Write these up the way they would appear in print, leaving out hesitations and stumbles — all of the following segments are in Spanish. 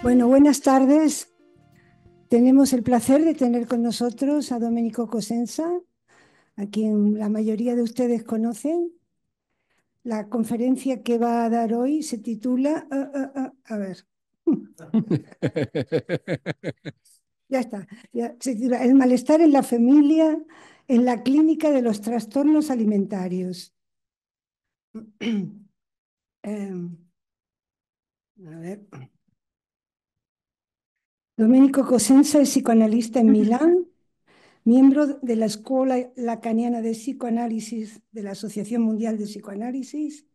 Bueno, buenas tardes. Tenemos el placer de tener con nosotros a Domenico Cosenza, a quien la mayoría de ustedes conocen. La conferencia que va a dar hoy se titula, a ver, ya está, se titula El malestar en la familia, en la clínica de los trastornos alimentarios. A ver. Domenico Cosenza es psicoanalista en Milán, miembro de la Escuela Lacaniana de Psicoanálisis de la Asociación Mundial de Psicoanálisis.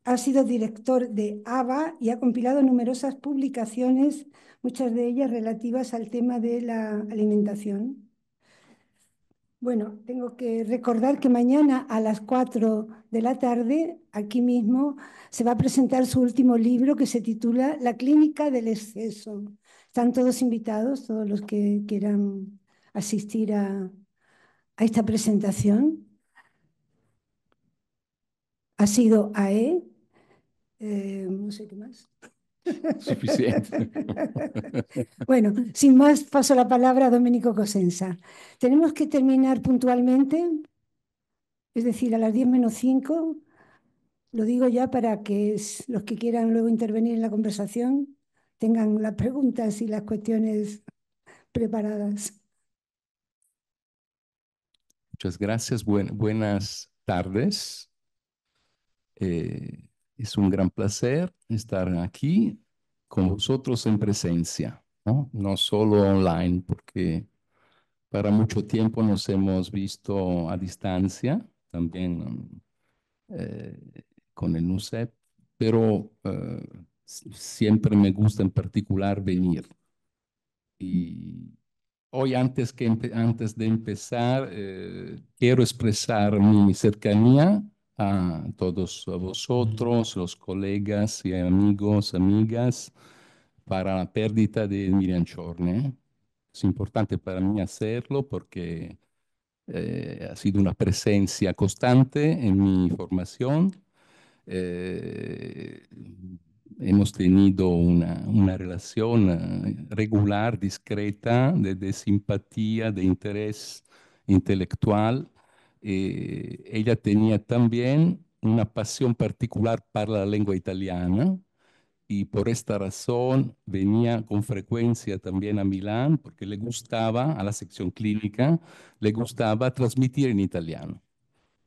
Ha sido director de ABA y ha compilado numerosas publicaciones, muchas de ellas relativas al tema de la alimentación. Bueno, tengo que recordar que mañana a las 4 de la tarde, aquí mismo, se va a presentar su último libro que se titula La clínica del exceso. Están todos invitados, todos los que quieran asistir a esta presentación. Ha sido AE, no sé qué más. Suficiente. Bueno, sin más, paso la palabra a Domenico Cosenza. Tenemos que terminar puntualmente, es decir, a las 10 menos 5. Lo digo ya para que los que quieran luego intervenir en la conversación tengan las preguntas y las cuestiones preparadas. Muchas gracias. Buenas tardes. Es un gran placer estar aquí con vosotros en presencia, ¿no? No solo online, porque para mucho tiempo nos hemos visto a distancia, también con el NUCEP, pero siempre me gusta en particular venir. Y hoy, antes de empezar, quiero expresar mi cercanía a todos vosotros, los colegas y amigos, amigas, para la pérdida de Miriam Chorne. Es importante para mí hacerlo porque ha sido una presencia constante en mi formación. Eh, Hemos tenido una relación regular, discreta, de simpatía, de interés intelectual. Ella tenía también una pasión particular para la lengua italiana y por esta razón venía con frecuencia también a Milán porque le gustaba, a la sección clínica, le gustaba transmitir en italiano.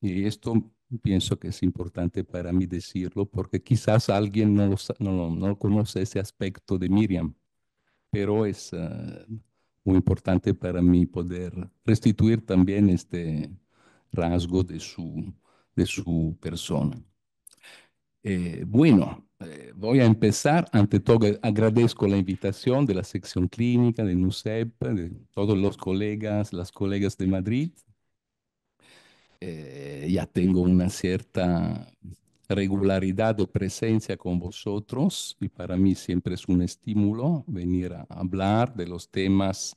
Y esto pienso que es importante para mí decirlo porque quizás alguien no conoce ese aspecto de Miriam, pero es muy importante para mí poder restituir también este rasgo de su persona. Bueno, voy a empezar. Ante todo, agradezco la invitación de la sección clínica, de NUCEP, de todos los colegas, las colegas de Madrid. Ya tengo una cierta regularidad de presencia con vosotros y para mí siempre es un estímulo venir a hablar de los temas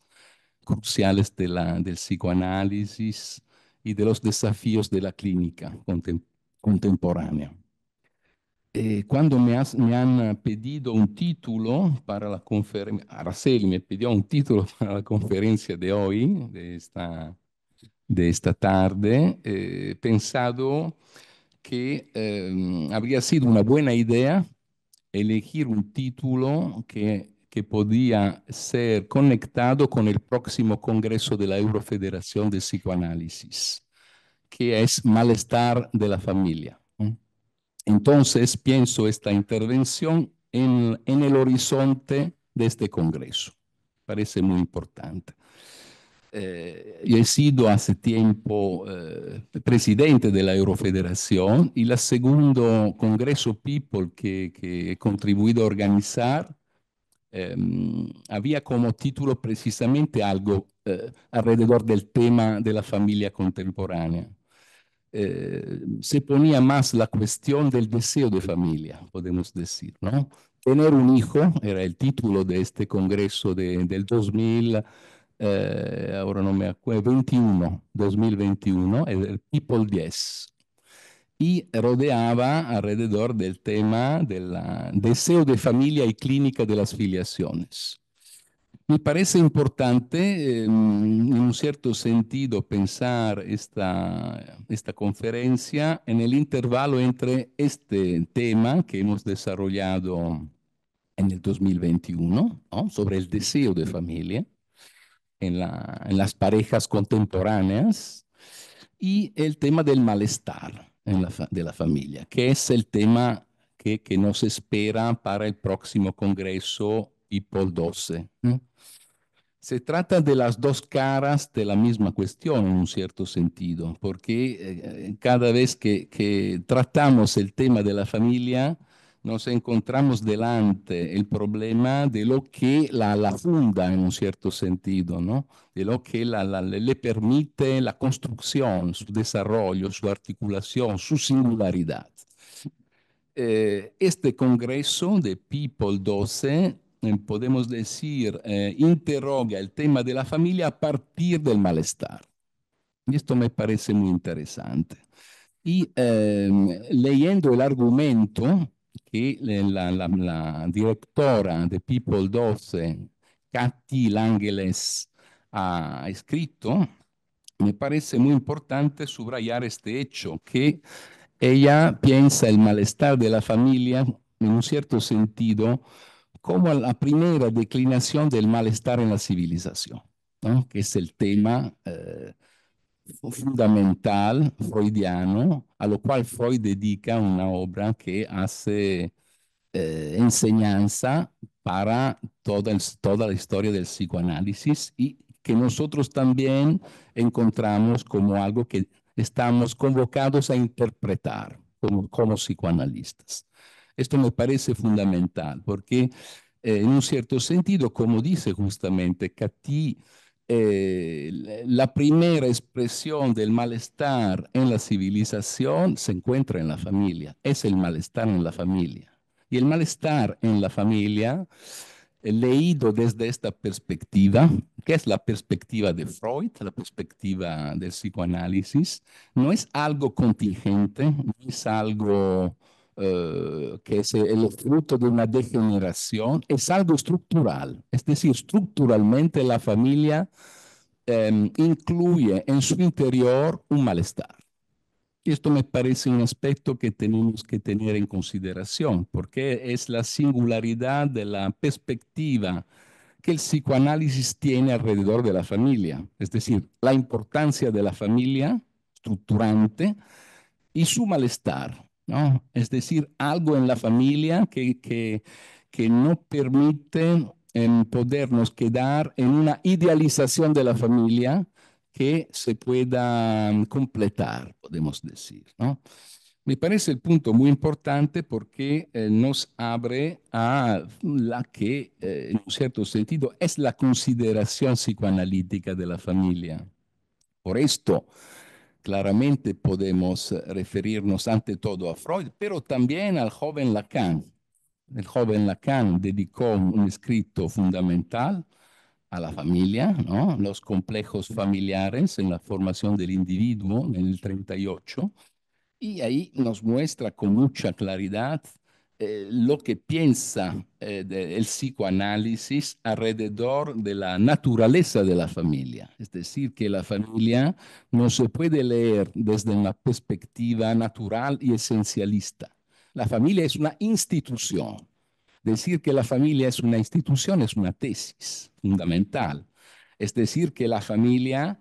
cruciales del psicoanálisis y de los desafíos de la clínica contemporánea. Cuando me han pedido un título para la conferencia, Araceli me pidió un título para la conferencia de hoy, de esta tarde, pensado que habría sido una buena idea elegir un título que podía ser conectado con el próximo Congreso de la Eurofederación de Psicoanálisis, que es Malestar de la Familia. Entonces, pienso esta intervención en el horizonte de este Congreso. Parece muy importante. Yo he sido hace tiempo presidente de la Eurofederación y el segundo Congreso People que he contribuido a organizar había como título precisamente algo alrededor del tema de la familia contemporánea. Se ponía más la cuestión del deseo de familia, podemos decir, ¿no? Tener un hijo era el título de este congreso del 2000. ahora no me acuerdo, 2021, el People 10, y rodeaba alrededor del tema del deseo de familia y clínica de las filiaciones. Me parece importante, en un cierto sentido, pensar esta conferencia en el intervalo entre este tema que hemos desarrollado en el 2021, ¿no? Sobre el deseo de familia en las parejas contemporáneas y el tema del malestar de la familia, que es el tema que nos espera para el próximo Congreso People 12. Se trata de las dos caras de la misma cuestión en un cierto sentido, porque cada vez que tratamos el tema de la familia, nos encontramos delante el problema de lo que la funda en un cierto sentido, ¿no? De lo que le permite la construcción, su desarrollo, su articulación, su singularidad. Este congreso de People 12, podemos decir, interroga el tema de la familia a partir del malestar. Y esto me parece muy interesante. Y leyendo el argumento que la directora de People 12, Katy Langeles, ha escrito, me parece muy importante subrayar este hecho, que ella piensa el malestar de la familia, en un cierto sentido, como la primera declinación del malestar en la civilización, ¿no? Que es el tema fundamental freudiano, a lo cual Freud dedica una obra que hace enseñanza para toda la historia del psicoanálisis y que nosotros también encontramos como algo que estamos convocados a interpretar como psicoanalistas. Esto me parece fundamental porque en un cierto sentido, como dice justamente Catí, la primera expresión del malestar en la civilización se encuentra en la familia, es el malestar en la familia. Y el malestar en la familia, leído desde esta perspectiva, que es la perspectiva de Freud, la perspectiva del psicoanálisis, no es algo contingente, no es algo que es el fruto de una degeneración, es algo estructural. Es decir, estructuralmente la familia incluye en su interior un malestar. Y esto me parece un aspecto que tenemos que tener en consideración, porque es la singularidad de la perspectiva que el psicoanálisis tiene alrededor de la familia, es decir, la importancia de la familia estructurante y su malestar, ¿no? Es decir, algo en la familia que no permite podernos quedar en una idealización de la familia que se pueda completar, podemos decir, ¿no? Me parece el punto muy importante porque nos abre a la que, en un cierto sentido, es la consideración psicoanalítica de la familia. Por esto, claramente podemos referirnos ante todo a Freud, pero también al joven Lacan. El joven Lacan dedicó un escrito fundamental a la familia, ¿no? Los complejos familiares en la formación del individuo en el 38, y ahí nos muestra con mucha claridad lo que piensa el psicoanálisis alrededor de la naturaleza de la familia. Es decir, que la familia no se puede leer desde una perspectiva natural y esencialista. La familia es una institución. Decir que la familia es una institución es una tesis fundamental. Es decir, que la familia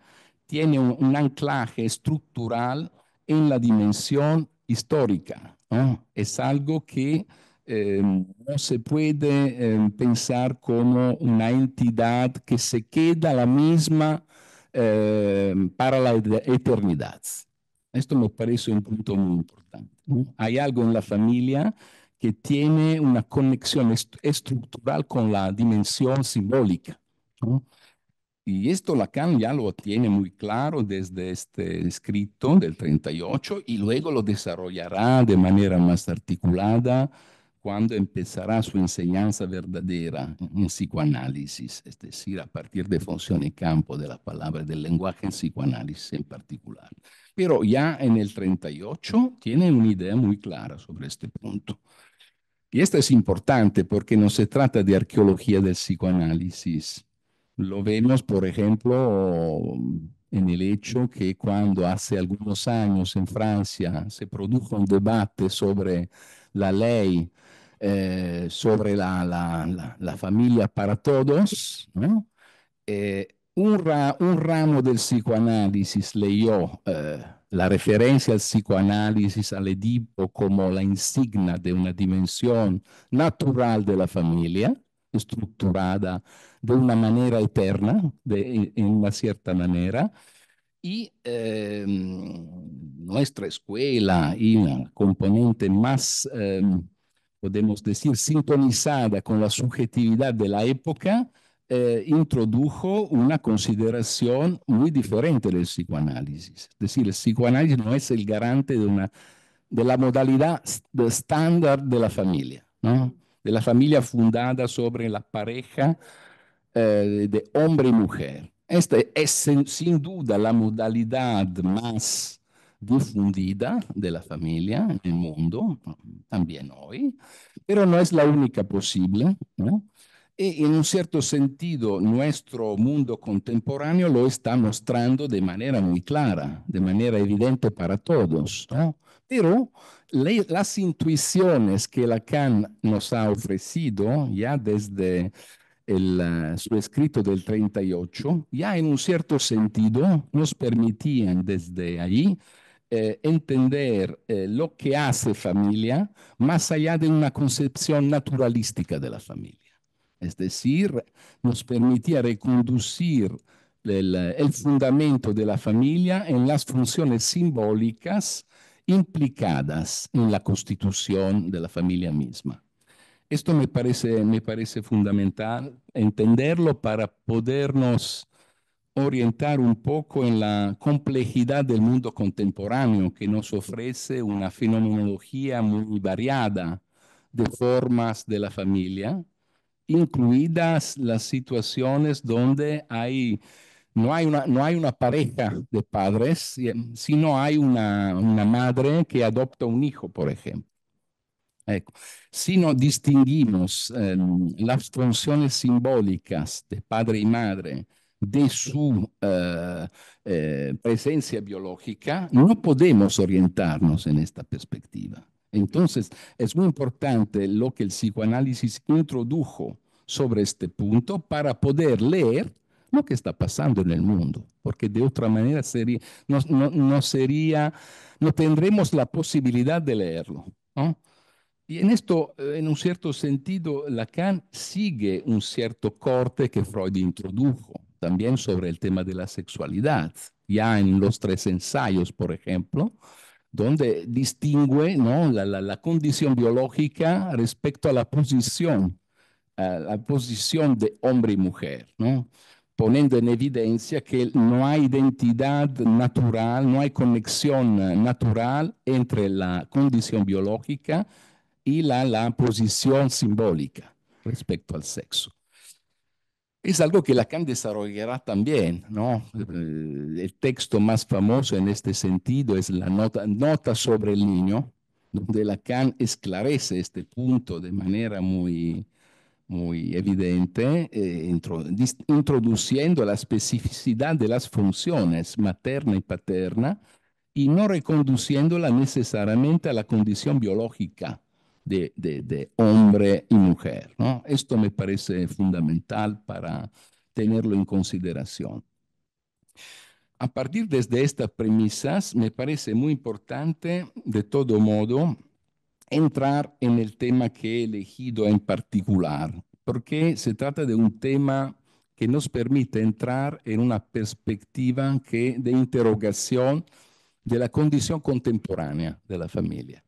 tiene un anclaje estructural en la dimensión histórica, ¿no? Es algo que no se puede pensar como una entidad que se queda la misma para la eternidad. Esto me parece un punto muy importante, ¿no? Hay algo en la familia que tiene una conexión estructural con la dimensión simbólica, ¿no? Y esto Lacan ya lo tiene muy claro desde este escrito del 38 y luego lo desarrollará de manera más articulada cuando empezará su enseñanza verdadera en psicoanálisis, es decir, a partir de función y campo de la palabra, del lenguaje en psicoanálisis en particular. Pero ya en el 38 tiene una idea muy clara sobre este punto. Y esto es importante porque no se trata de arqueología del psicoanálisis. Lo vemos, por ejemplo, en el hecho que cuando hace algunos años en Francia se produjo un debate sobre la ley, sobre la familia para todos, ¿no? Un ramo del psicoanálisis leyó la referencia al psicoanálisis, al Edipo, como la insignia de una dimensión natural de la familia, estructurada de una manera eterna, en una cierta manera, y nuestra escuela y una componente más, podemos decir, sintonizada con la subjetividad de la época, introdujo una consideración muy diferente del psicoanálisis. Es decir, el psicoanálisis no es el garante de la modalidad estándar de la familia, ¿no? De la familia fundada sobre la pareja de hombre y mujer. Esta es sin duda la modalidad más difundida de la familia en el mundo, también hoy, pero no es la única posible, ¿no? Y en un cierto sentido, nuestro mundo contemporáneo lo está mostrando de manera muy clara, de manera evidente para todos, ¿no? Pero las intuiciones que Lacan nos ha ofrecido ya desde su escrito del 38, ya en un cierto sentido nos permitían desde allí entender lo que hace familia más allá de una concepción naturalística de la familia. Es decir, nos permitía reconducir el fundamento de la familia en las funciones simbólicas implicadas en la constitución de la familia misma. Esto me parece fundamental entenderlo para podernos orientar un poco en la complejidad del mundo contemporáneo que nos ofrece una fenomenología muy variada de formas de la familia, incluidas las situaciones donde no hay una pareja de padres, sino hay una madre que adopta un hijo, por ejemplo. Ecco, si no distinguimos las funciones simbólicas de padre y madre de su presencia biológica, no podemos orientarnos en esta perspectiva. Entonces, es muy importante lo que el psicoanálisis introdujo sobre este punto para poder leer lo que está pasando en el mundo, porque de otra manera no tendremos la posibilidad de leerlo, ¿no? Y en esto, en un cierto sentido, Lacan sigue un cierto corte que Freud introdujo, también sobre el tema de la sexualidad, ya en los tres ensayos, por ejemplo, donde distingue, ¿no?, la condición biológica respecto a la posición de hombre y mujer, ¿no? Poniendo en evidencia que no hay identidad natural, no hay conexión natural entre la condición biológica y la posición simbólica respecto al sexo. Es algo que Lacan desarrollará también, ¿no? El texto más famoso en este sentido es la nota sobre el niño, donde Lacan esclarece este punto de manera muy evidente, introduciendo la especificidad de las funciones materna y paterna y no reconduciéndola necesariamente a la condición biológica de hombre y mujer, ¿no? Esto me parece fundamental para tenerlo en consideración. A partir desde estas premisas, me parece muy importante, de todo modo, entrar en el tema que he elegido en particular, porque se trata de un tema que nos permite entrar en una perspectiva de interrogación de la condición contemporánea de la familia.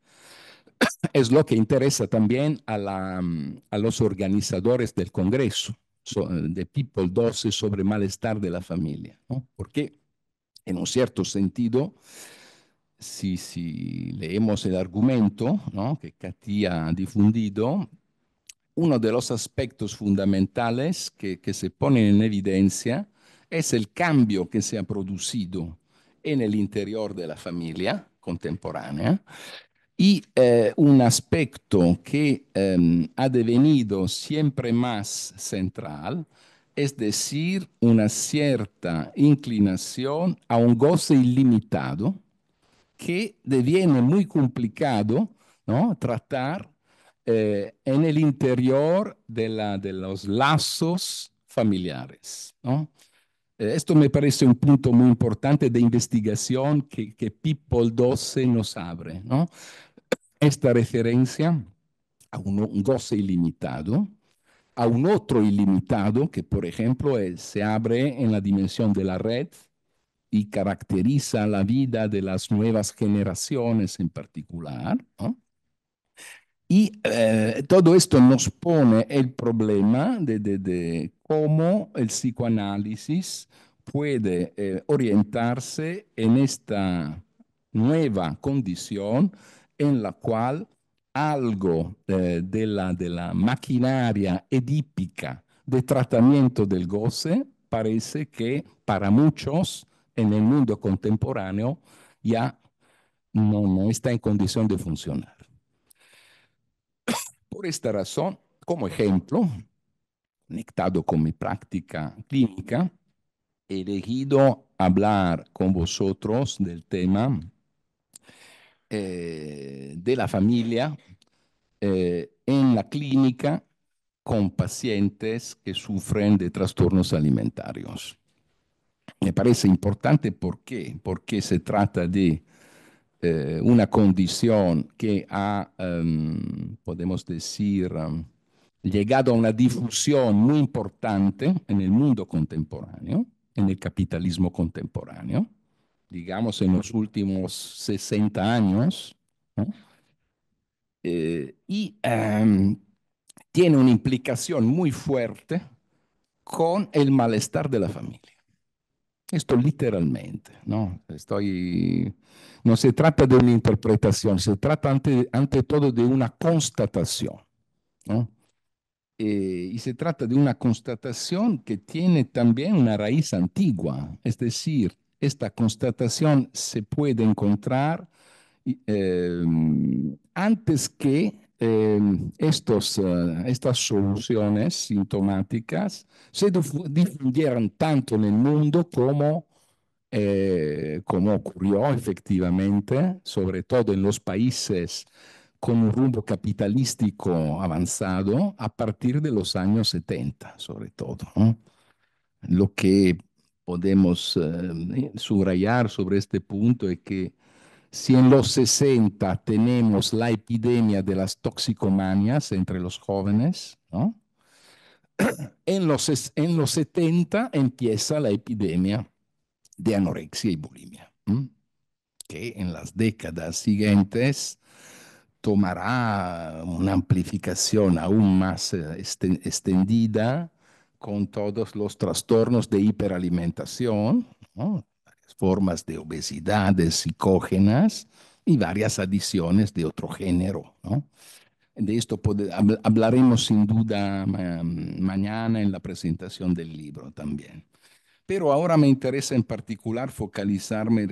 Es lo que interesa también a los organizadores del Congreso de People 12 sobre malestar de la familia, ¿no? Porque en un cierto sentido si leemos el argumento, ¿no?, que Cathy ha difundido, uno de los aspectos fundamentales que se ponen en evidencia es el cambio que se ha producido en el interior de la familia contemporánea y un aspecto que ha devenido siempre más central, es decir, una cierta inclinación a un goce ilimitado que deviene muy complicado, ¿no?, tratar en el interior de los lazos familiares, ¿no? Esto me parece un punto muy importante de investigación que People 12 nos abre, ¿no? Esta referencia a un goce ilimitado, a un otro ilimitado que, por ejemplo, se abre en la dimensión de la red y caracteriza la vida de las nuevas generaciones en particular, ¿no? Y todo esto nos pone el problema de cómo el psicoanálisis puede orientarse en esta nueva condición en la cual algo de la maquinaria edípica de tratamiento del goce parece que para muchos en el mundo contemporáneo ya no está en condición de funcionar. Por esta razón, como ejemplo, conectado con mi práctica clínica, he elegido hablar con vosotros del tema de la familia en la clínica con pacientes que sufren de trastornos alimentarios. Me parece importante porque se trata de una condición que ha, podemos decir, llegado a una difusión muy importante en el mundo contemporáneo, en el capitalismo contemporáneo, digamos en los últimos 60 años, ¿no? Y tiene una implicación muy fuerte con el malestar de la familia. Esto literalmente, ¿no? No se trata de una interpretación, se trata ante todo de una constatación, ¿no? Y se trata de una constatación que tiene también una raíz antigua, es decir, esta constatación se puede encontrar eh, antes que estas soluciones sintomáticas se difundieran tanto en el mundo como ocurrió efectivamente, sobre todo en los países con un rumbo capitalístico avanzado a partir de los años 70, sobre todo, ¿no? Lo que podemos subrayar sobre este punto es que si en los 60 tenemos la epidemia de las toxicomanias entre los jóvenes, ¿no?, en los 70 empieza la epidemia de anorexia y bulimia, que en las décadas siguientes tomará una amplificación aún más extendida con todos los trastornos de hiperalimentación, ¿no?, varias formas de obesidades psicógenas y varias adiciones de otro género, ¿no? De esto hablaremos sin duda mañana en la presentación del libro también. Pero ahora me interesa en particular focalizarme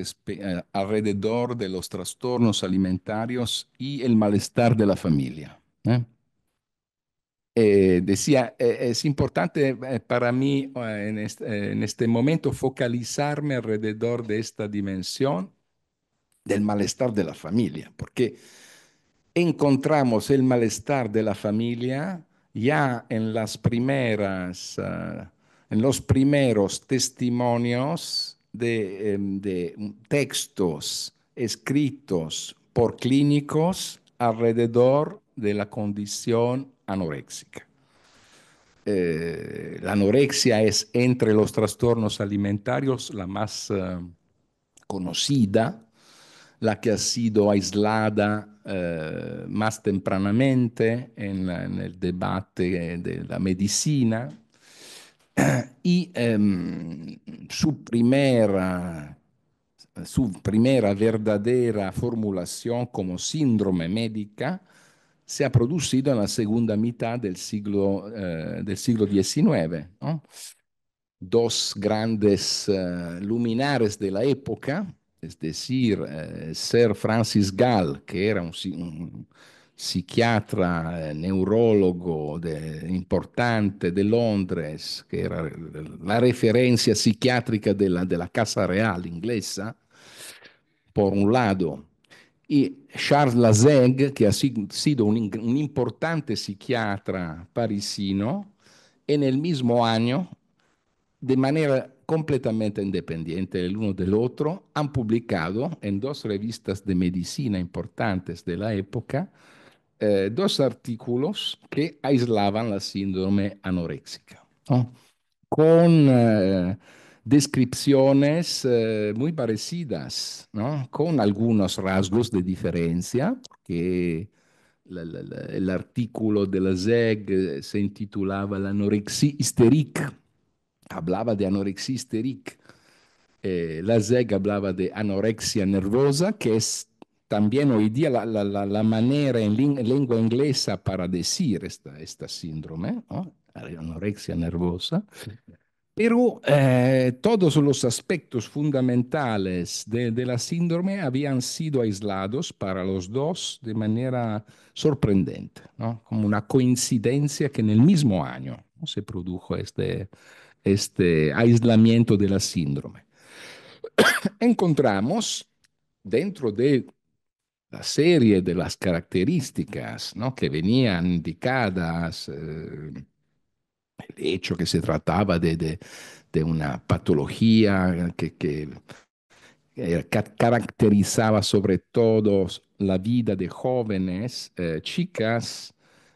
alrededor de los trastornos alimentarios y el malestar de la familia, ¿eh? Decía, es importante para mí en este momento focalizarme alrededor de esta dimensión del malestar de la familia, porque encontramos el malestar de la familia ya en en los primeros testimonios de textos escritos por clínicos alrededor de la condición anoréxica. La anorexia es entre los trastornos alimentarios la más conocida, la que ha sido aislada más tempranamente en el debate de la medicina y su primera su primera verdadera formulación como síndrome médica se ha producido en la segunda mitad del siglo XIX, ¿no? Dos grandes luminares de la época, es decir, Sir Francis Gall, que era un psiquiatra, neurólogo importante de Londres, que era la referencia psiquiátrica de la Casa Real inglesa, por un lado, y Charles Lazegue, que ha sido un importante psiquiatra parisino, en el mismo año, de manera completamente independiente el uno del otro, han publicado en dos revistas de medicina importantes de la época dos artículos que aislaban la síndrome anoréxica, ¿no? Con descripciones muy parecidas, ¿no? Con algunos rasgos de diferencia, que el artículo de la ZEG se intitulaba La anorexia histérique, hablaba de anorexia histérica. La ZEG hablaba de anorexia nervosa, que es también hoy día la manera en lengua inglesa para decir esta síndrome, ¿no? Anorexia nervosa. Pero todos los aspectos fundamentales de la síndrome habían sido aislados para los dos de manera sorprendente, ¿no? Como una coincidencia que en el mismo año, ¿no?, se produjo este aislamiento de la síndrome. Encontramos dentro de la serie de las características, ¿no?, que venían indicadas, el hecho que se trataba de una patología que caracterizaba sobre todo la vida de jóvenes chicas,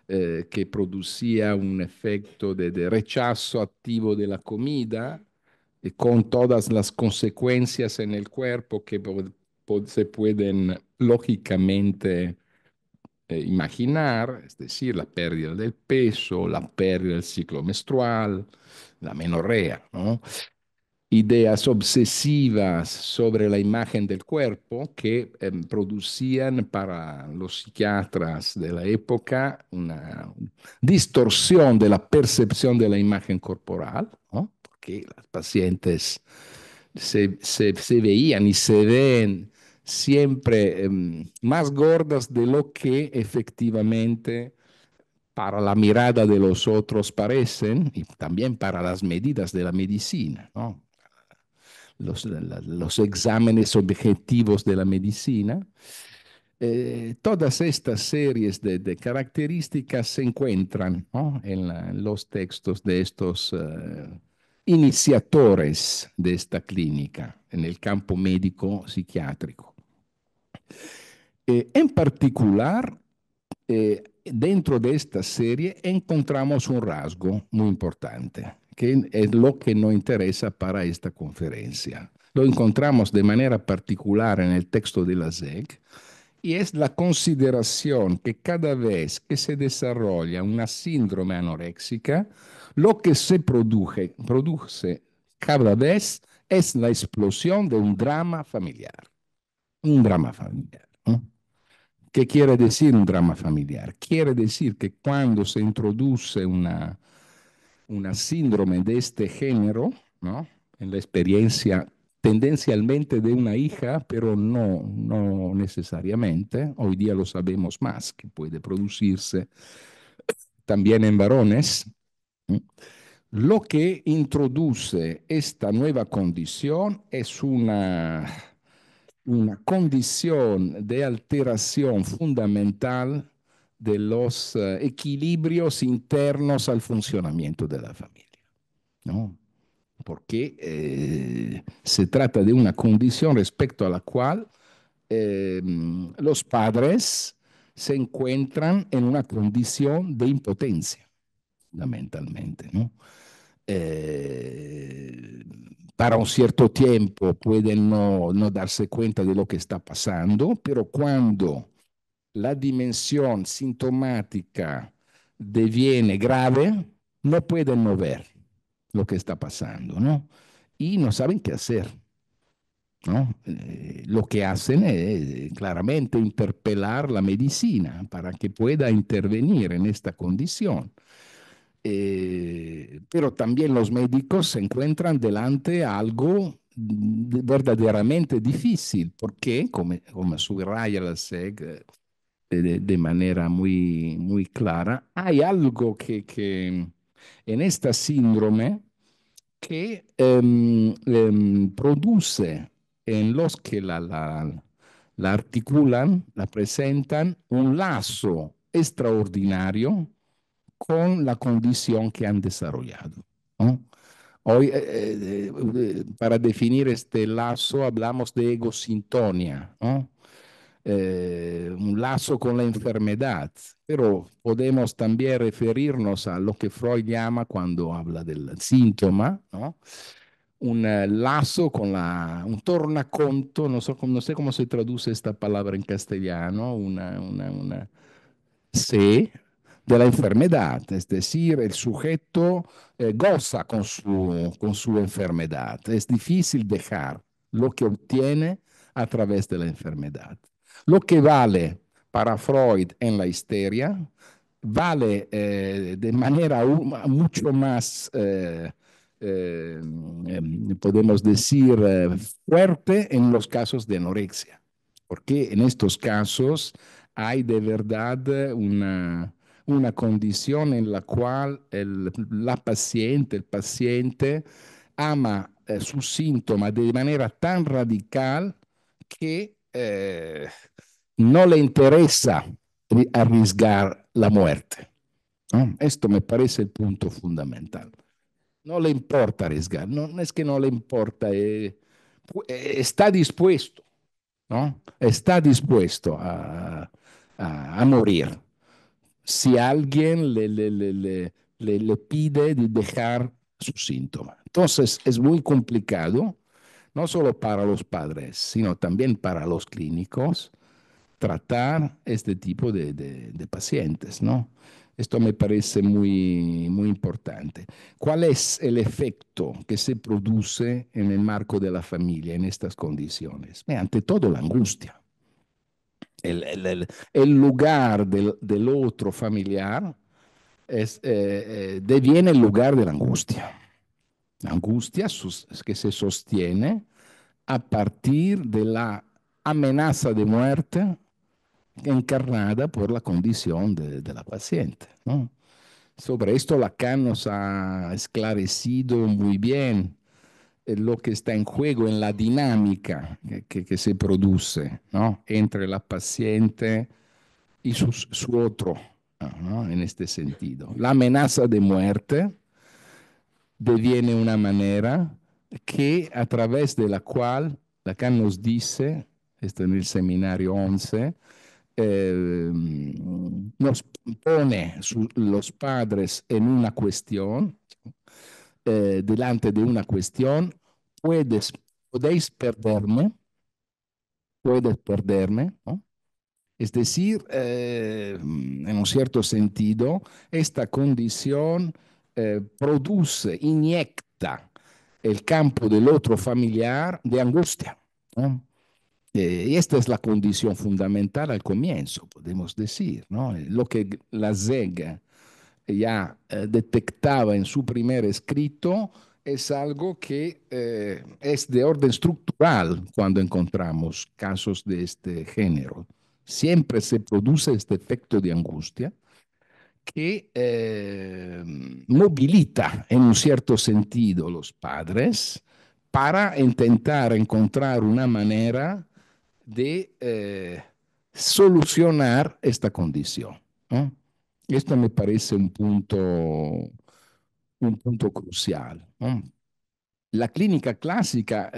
que producía un efecto de rechazo activo de la comida, con todas las consecuencias en el cuerpo que se pueden lógicamente imaginar, es decir, la pérdida del peso, la pérdida del ciclo menstrual, la menorrea, ¿no? Ideas obsesivas sobre la imagen del cuerpo que producían para los psiquiatras de la época una distorsión de la percepción de la imagen corporal, ¿no? Porque las pacientes se veían y se ven siempre más gordas de lo que efectivamente para la mirada de los otros parecen, y también para las medidas de la medicina, ¿no? Los exámenes objetivos de la medicina. Todas estas series de características se encuentran, ¿no?, en los textos de estos iniciadores de esta clínica en el campo médico psiquiátrico. En particular, dentro de esta serie encontramos un rasgo muy importante, que es lo que nos interesa para esta conferencia. Lo encontramos de manera particular en el texto de la ZEG, y es la consideración que cada vez que se desarrolla una síndrome anoréxica, lo que se produce cada vez es la explosión de un drama familiar. Un drama familiar, ¿no? ¿Qué quiere decir un drama familiar? Quiere decir que cuando se introduce una síndrome de este género, ¿no?, en la experiencia tendencialmente de una hija, pero no necesariamente, hoy día lo sabemos más, que puede producirse también en varones, ¿no? Lo que introduce esta nueva condición es una condición de alteración fundamental de los equilibrios internos al funcionamiento de la familia, ¿no? Porque se trata de una condición respecto a la cual los padres se encuentran en una condición de impotencia, fundamentalmente, ¿no? Eh, para un cierto tiempo pueden no darse cuenta de lo que está pasando, pero cuando la dimensión sintomática deviene grave, no pueden no ver lo que está pasando, ¿no? Y no saben qué hacer. ¿no? Lo que hacen es claramente interpelar la medicina para que pueda intervenir en esta condición. Pero también los médicos se encuentran delante algo verdaderamente difícil, porque, como subraya la SEG de manera muy clara, hay algo que en esta síndrome que produce en los que la articulan, la presentan, un lazo extraordinario con la condición que han desarrollado, ¿no? Hoy, para definir este lazo, hablamos de egosintonia, ¿no? Un lazo con la enfermedad, pero podemos también referirnos a lo que Freud llama cuando habla del síntoma, ¿no? Un lazo con un tornaconto, no sé cómo se traduce esta palabra en castellano, sí, de la enfermedad, es decir, el sujeto goza con su enfermedad. Es difícil dejar lo que obtiene a través de la enfermedad. Lo que vale para Freud en la histeria, vale de manera mucho más, podemos decir, fuerte en los casos de anorexia, porque en estos casos hay de verdad una condición en la cual el paciente ama su síntoma de manera tan radical que no le interesa arriesgar la muerte, ¿no? Esto me parece el punto fundamental. No le importa arriesgar, no es que no le importa, está dispuesto, ¿no? Está dispuesto a morir si alguien le pide de dejar su síntoma. Entonces es muy complicado, no solo para los padres, sino también para los clínicos, tratar este tipo de pacientes, ¿no? Esto me parece muy importante. ¿Cuál es el efecto que se produce en el marco de la familia en estas condiciones? Ante todo la angustia. El lugar del otro familiar deviene el lugar de la angustia. La angustia que se sostiene a partir de la amenaza de muerte encarnada por la condición de la paciente, ¿no? Sobre esto Lacan nos ha esclarecido muy bien lo que está en juego en la dinámica que se produce, ¿no? Entre la paciente y su otro, ¿no? En este sentido. La amenaza de muerte deviene una manera que a través de la cual Lacan nos dice, esto en el seminario 11, nos pone los padres en una cuestión, delante de una cuestión, podéis perderme, ¿no? Es decir, en un cierto sentido, esta condición produce, inyecta el campo del otro familiar de angustia, ¿no? Y esta es la condición fundamental al comienzo, podemos decir, ¿no? Lo que la ZEG ya detectaba en su primer escrito es algo que es de orden estructural cuando encontramos casos de este género. Siempre se produce este efecto de angustia que movilita en un cierto sentido los padres para intentar encontrar una manera de solucionar esta condición, ¿no? Esto me parece un punto crucial, ¿no? La clínica clásica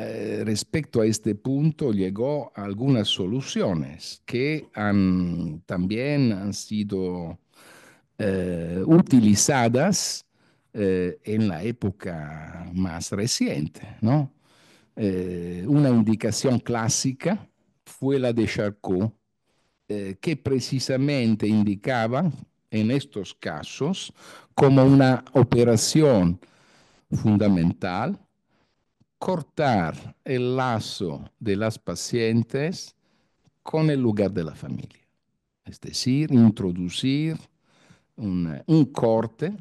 respecto a este punto llegó a algunas soluciones que también han sido utilizadas en la época más reciente, ¿no? Una indicación clásica fue la de Charcot, que precisamente indicaba en estos casos como una operación fundamental cortar el lazo de las pacientes con el lugar de la familia. Es decir, introducir un corte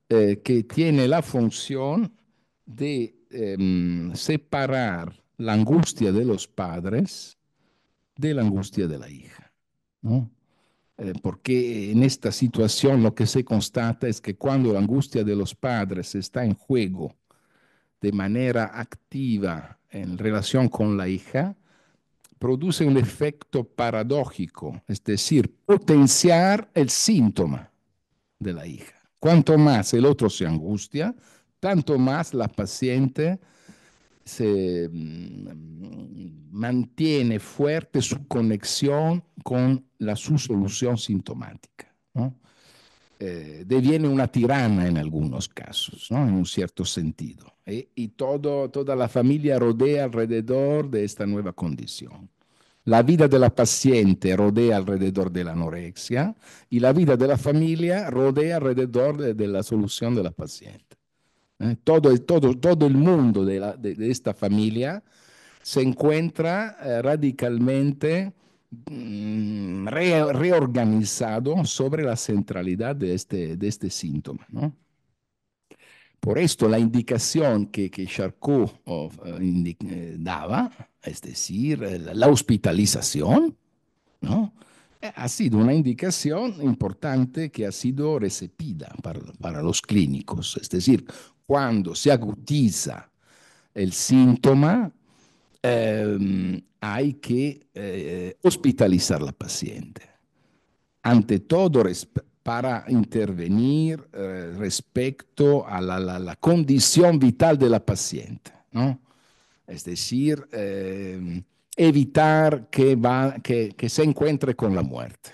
que tiene la función de separar la angustia de los padres de la angustia de la hija, ¿no? Porque en esta situación lo que se constata es que cuando la angustia de los padres está en juego de manera activa en relación con la hija, produce un efecto paradójico, es decir, potenciar el síntoma de la hija. Cuanto más el otro se angustia, tanto más la paciente se mantiene fuerte su conexión con su solución sintomática, ¿no? Deviene una tirana en algunos casos, ¿no? En un cierto sentido. Y toda la familia rodea alrededor de esta nueva condición. La vida de la paciente rodea alrededor de la anorexia y la vida de la familia rodea alrededor de la solución de la paciente. Todo el mundo de esta familia se encuentra radicalmente reorganizado sobre la centralidad de este síntoma, ¿no? Por esto la indicación que Charcot daba, es decir, la hospitalización, ¿no? Ha sido una indicación importante que ha sido recibida para los clínicos. Es decir, cuando se agutiza el síntoma, hay que hospitalizar a la paciente. Ante todo, para intervenir respecto a la condición vital de la paciente, ¿no? Es decir, evitar que se encuentre con la muerte.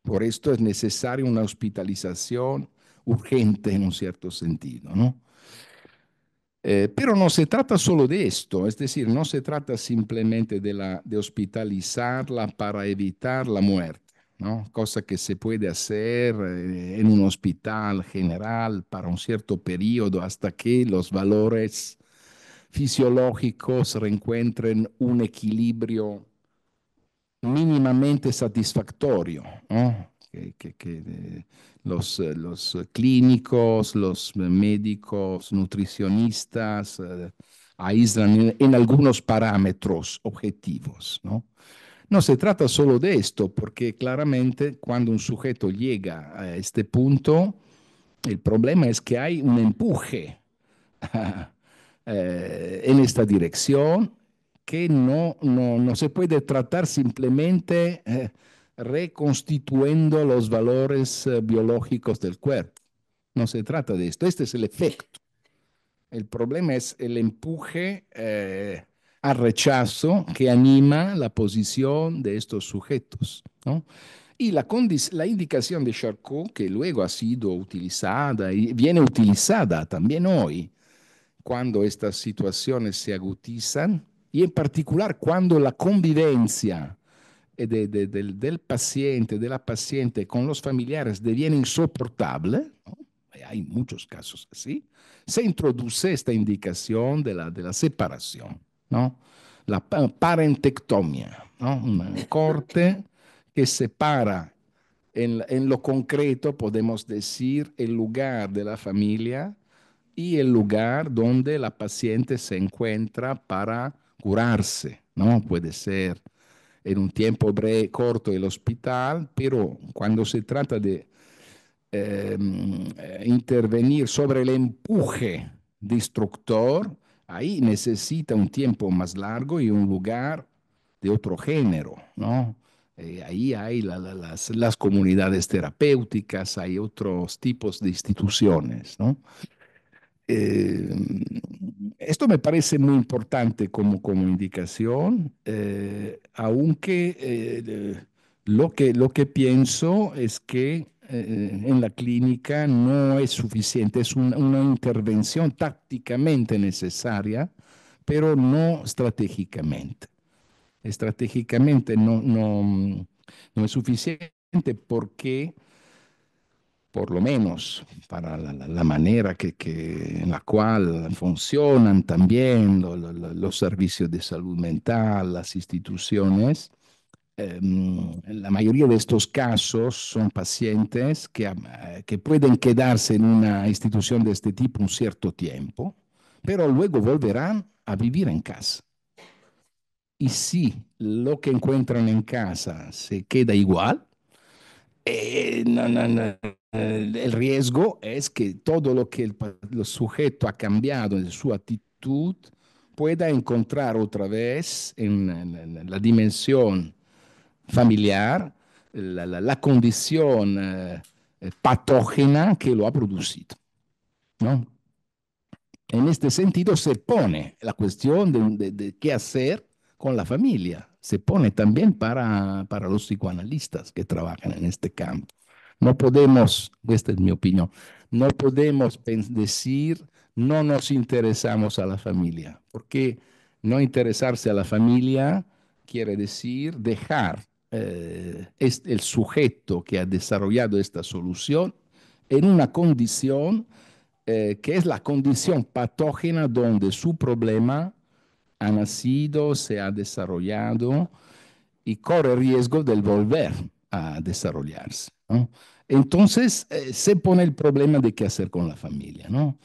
Por esto es necesaria una hospitalización urgente en un cierto sentido, ¿no? Pero no se trata solo de esto, es decir, no se trata simplemente de hospitalizarla para evitar la muerte, ¿no? Cosa que se puede hacer en un hospital general para un cierto periodo hasta que los valores fisiológicos reencuentren un equilibrio mínimamente satisfactorio, ¿no? Que los clínicos, los médicos, nutricionistas aíslan en algunos parámetros objetivos, ¿no? No se trata solo de esto, porque claramente cuando un sujeto llega a este punto, el problema es que hay un empuje en esta dirección que no se puede tratar simplemente reconstituyendo los valores biológicos del cuerpo. No se trata de esto, este es el efecto. El problema es el empuje al rechazo que anima la posición de estos sujetos, ¿no? Y la indicación de Charcot, que luego ha sido utilizada y viene utilizada también hoy, cuando estas situaciones se agudizan y en particular cuando la convivencia del paciente, de la paciente con los familiares deviene insoportable, ¿no? Hay muchos casos así, se introduce esta indicación de la separación, ¿no? La parentectomia, ¿no? Un corte que separa en lo concreto, podemos decir, el lugar de la familia y el lugar donde la paciente se encuentra para curarse, ¿no? Puede ser en un tiempo breve, corto el hospital, pero cuando se trata de intervenir sobre el empuje destructor, ahí necesita un tiempo más largo y un lugar de otro género, ¿no? Ahí hay las comunidades terapéuticas, hay otros tipos de instituciones, ¿no? Esto me parece muy importante como indicación, aunque lo que pienso es que en la clínica no es suficiente, es una intervención tácticamente necesaria, pero no estratégicamente. Estratégicamente no es suficiente porque por lo menos para la manera en la cual funcionan también los servicios de salud mental, las instituciones. La mayoría de estos casos son pacientes que pueden quedarse en una institución de este tipo un cierto tiempo, pero luego volverán a vivir en casa. Y si lo que encuentran en casa se queda igual, el riesgo es que todo lo que el sujeto ha cambiado en su actitud pueda encontrar otra vez en la dimensión familiar la condición patógena que lo ha producido, ¿no? En este sentido se pone la cuestión de qué hacer con la familia, se pone también para los psicoanalistas que trabajan en este campo. No podemos, esta es mi opinión, no podemos decir no nos interesamos a la familia, porque no interesarse a la familia quiere decir dejar el sujeto que ha desarrollado esta solución en una condición que es la condición patógena donde su problema ha nacido, se ha desarrollado y corre riesgo de volver a desarrollarse, ¿no? Entonces se pone el problema de qué hacer con la familia, ¿no?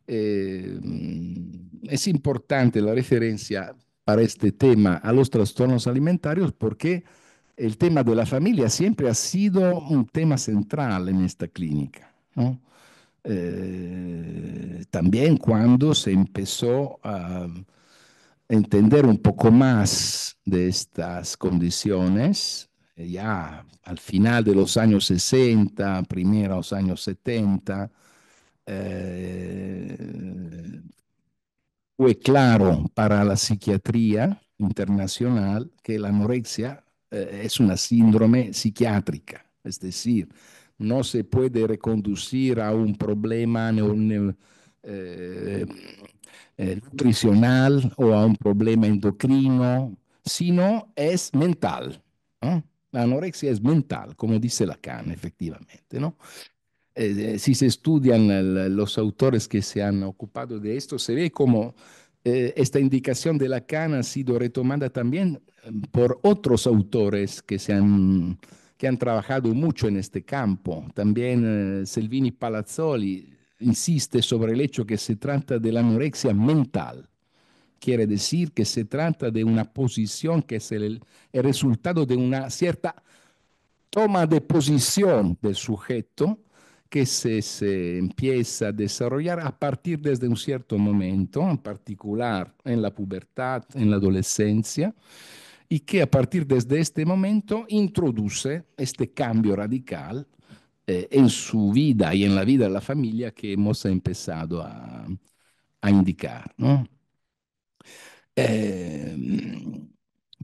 Es importante la referencia para este tema a los trastornos alimentarios porque el tema de la familia siempre ha sido un tema central en esta clínica, ¿no? También cuando se empezó a entender un poco más de estas condiciones, ya al final de los años 60, primeros años 70, fue claro para la psiquiatría internacional que la anorexia es una síndrome psiquiátrica, es decir, no se puede reconducir a un problema nutricional o a un problema endocrino, sino es mental, ¿no? La anorexia es mental, como dice Lacan, efectivamente, ¿no? Si se estudian los autores que se han ocupado de esto, se ve como esta indicación de Lacan ha sido retomada también por otros autores que han trabajado mucho en este campo. También Selvini Palazzoli insiste sobre el hecho que se trata de la anorexia mental. Quiere decir que se trata de una posición que es el resultado de una cierta toma de posición del sujeto que se empieza a desarrollar a partir desde un cierto momento, en particular en la pubertad, en la adolescencia, y que a partir desde este momento introduce este cambio radical en su vida y en la vida de la familia que hemos empezado a indicar, ¿no?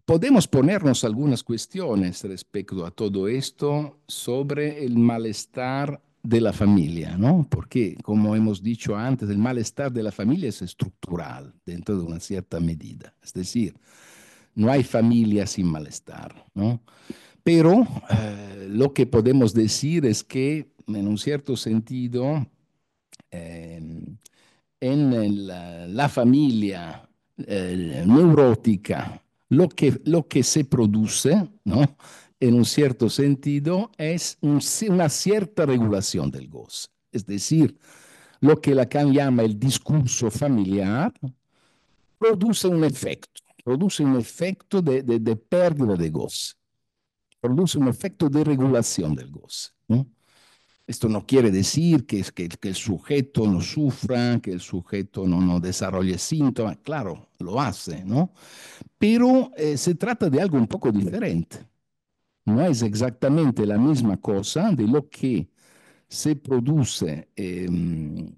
Podemos ponernos algunas cuestiones respecto a todo esto sobre el malestar de la familia, ¿no? Porque, como hemos dicho antes, el malestar de la familia es estructural dentro de una cierta medida. Es decir, no hay familia sin malestar, ¿no? Pero lo que podemos decir es que, en un cierto sentido, en la familia neurótica, lo que se produce, ¿no? En un cierto sentido, es una cierta regulación del goce. Es decir, lo que Lacan llama el discurso familiar, produce un efecto de pérdida de goce, produce un efecto de regulación del goce, ¿no? Esto no quiere decir que el sujeto no sufra, que el sujeto no desarrolle síntomas, claro, lo hace, ¿no? Pero se trata de algo un poco diferente. No es exactamente la misma cosa de lo que se produce en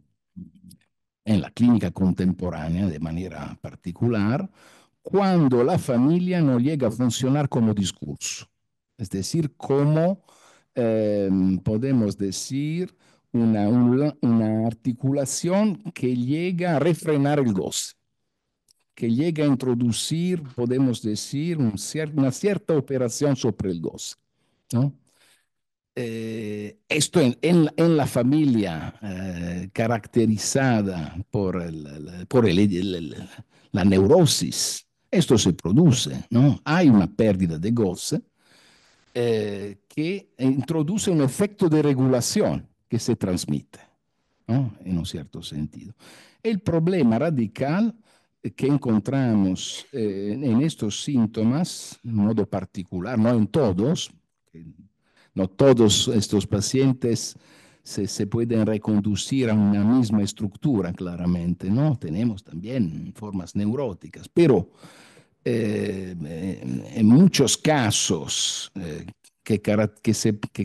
la clínica contemporánea de manera particular cuando la familia no llega a funcionar como discurso, es decir, como podemos decir una articulación que llega a refrenar el goce, que llega a introducir, podemos decir, una cierta operación sobre el goce, ¿no? Esto en la familia caracterizada por, la neurosis, esto se produce, ¿no? Hay una pérdida de goce que introduce un efecto de regulación que se transmite, ¿no? En un cierto sentido. El problema radical que encontramos en estos síntomas, en modo particular, no en todos, no todos estos pacientes se pueden reconducir a una misma estructura, claramente, ¿no? Tenemos también formas neuróticas, pero en muchos casos que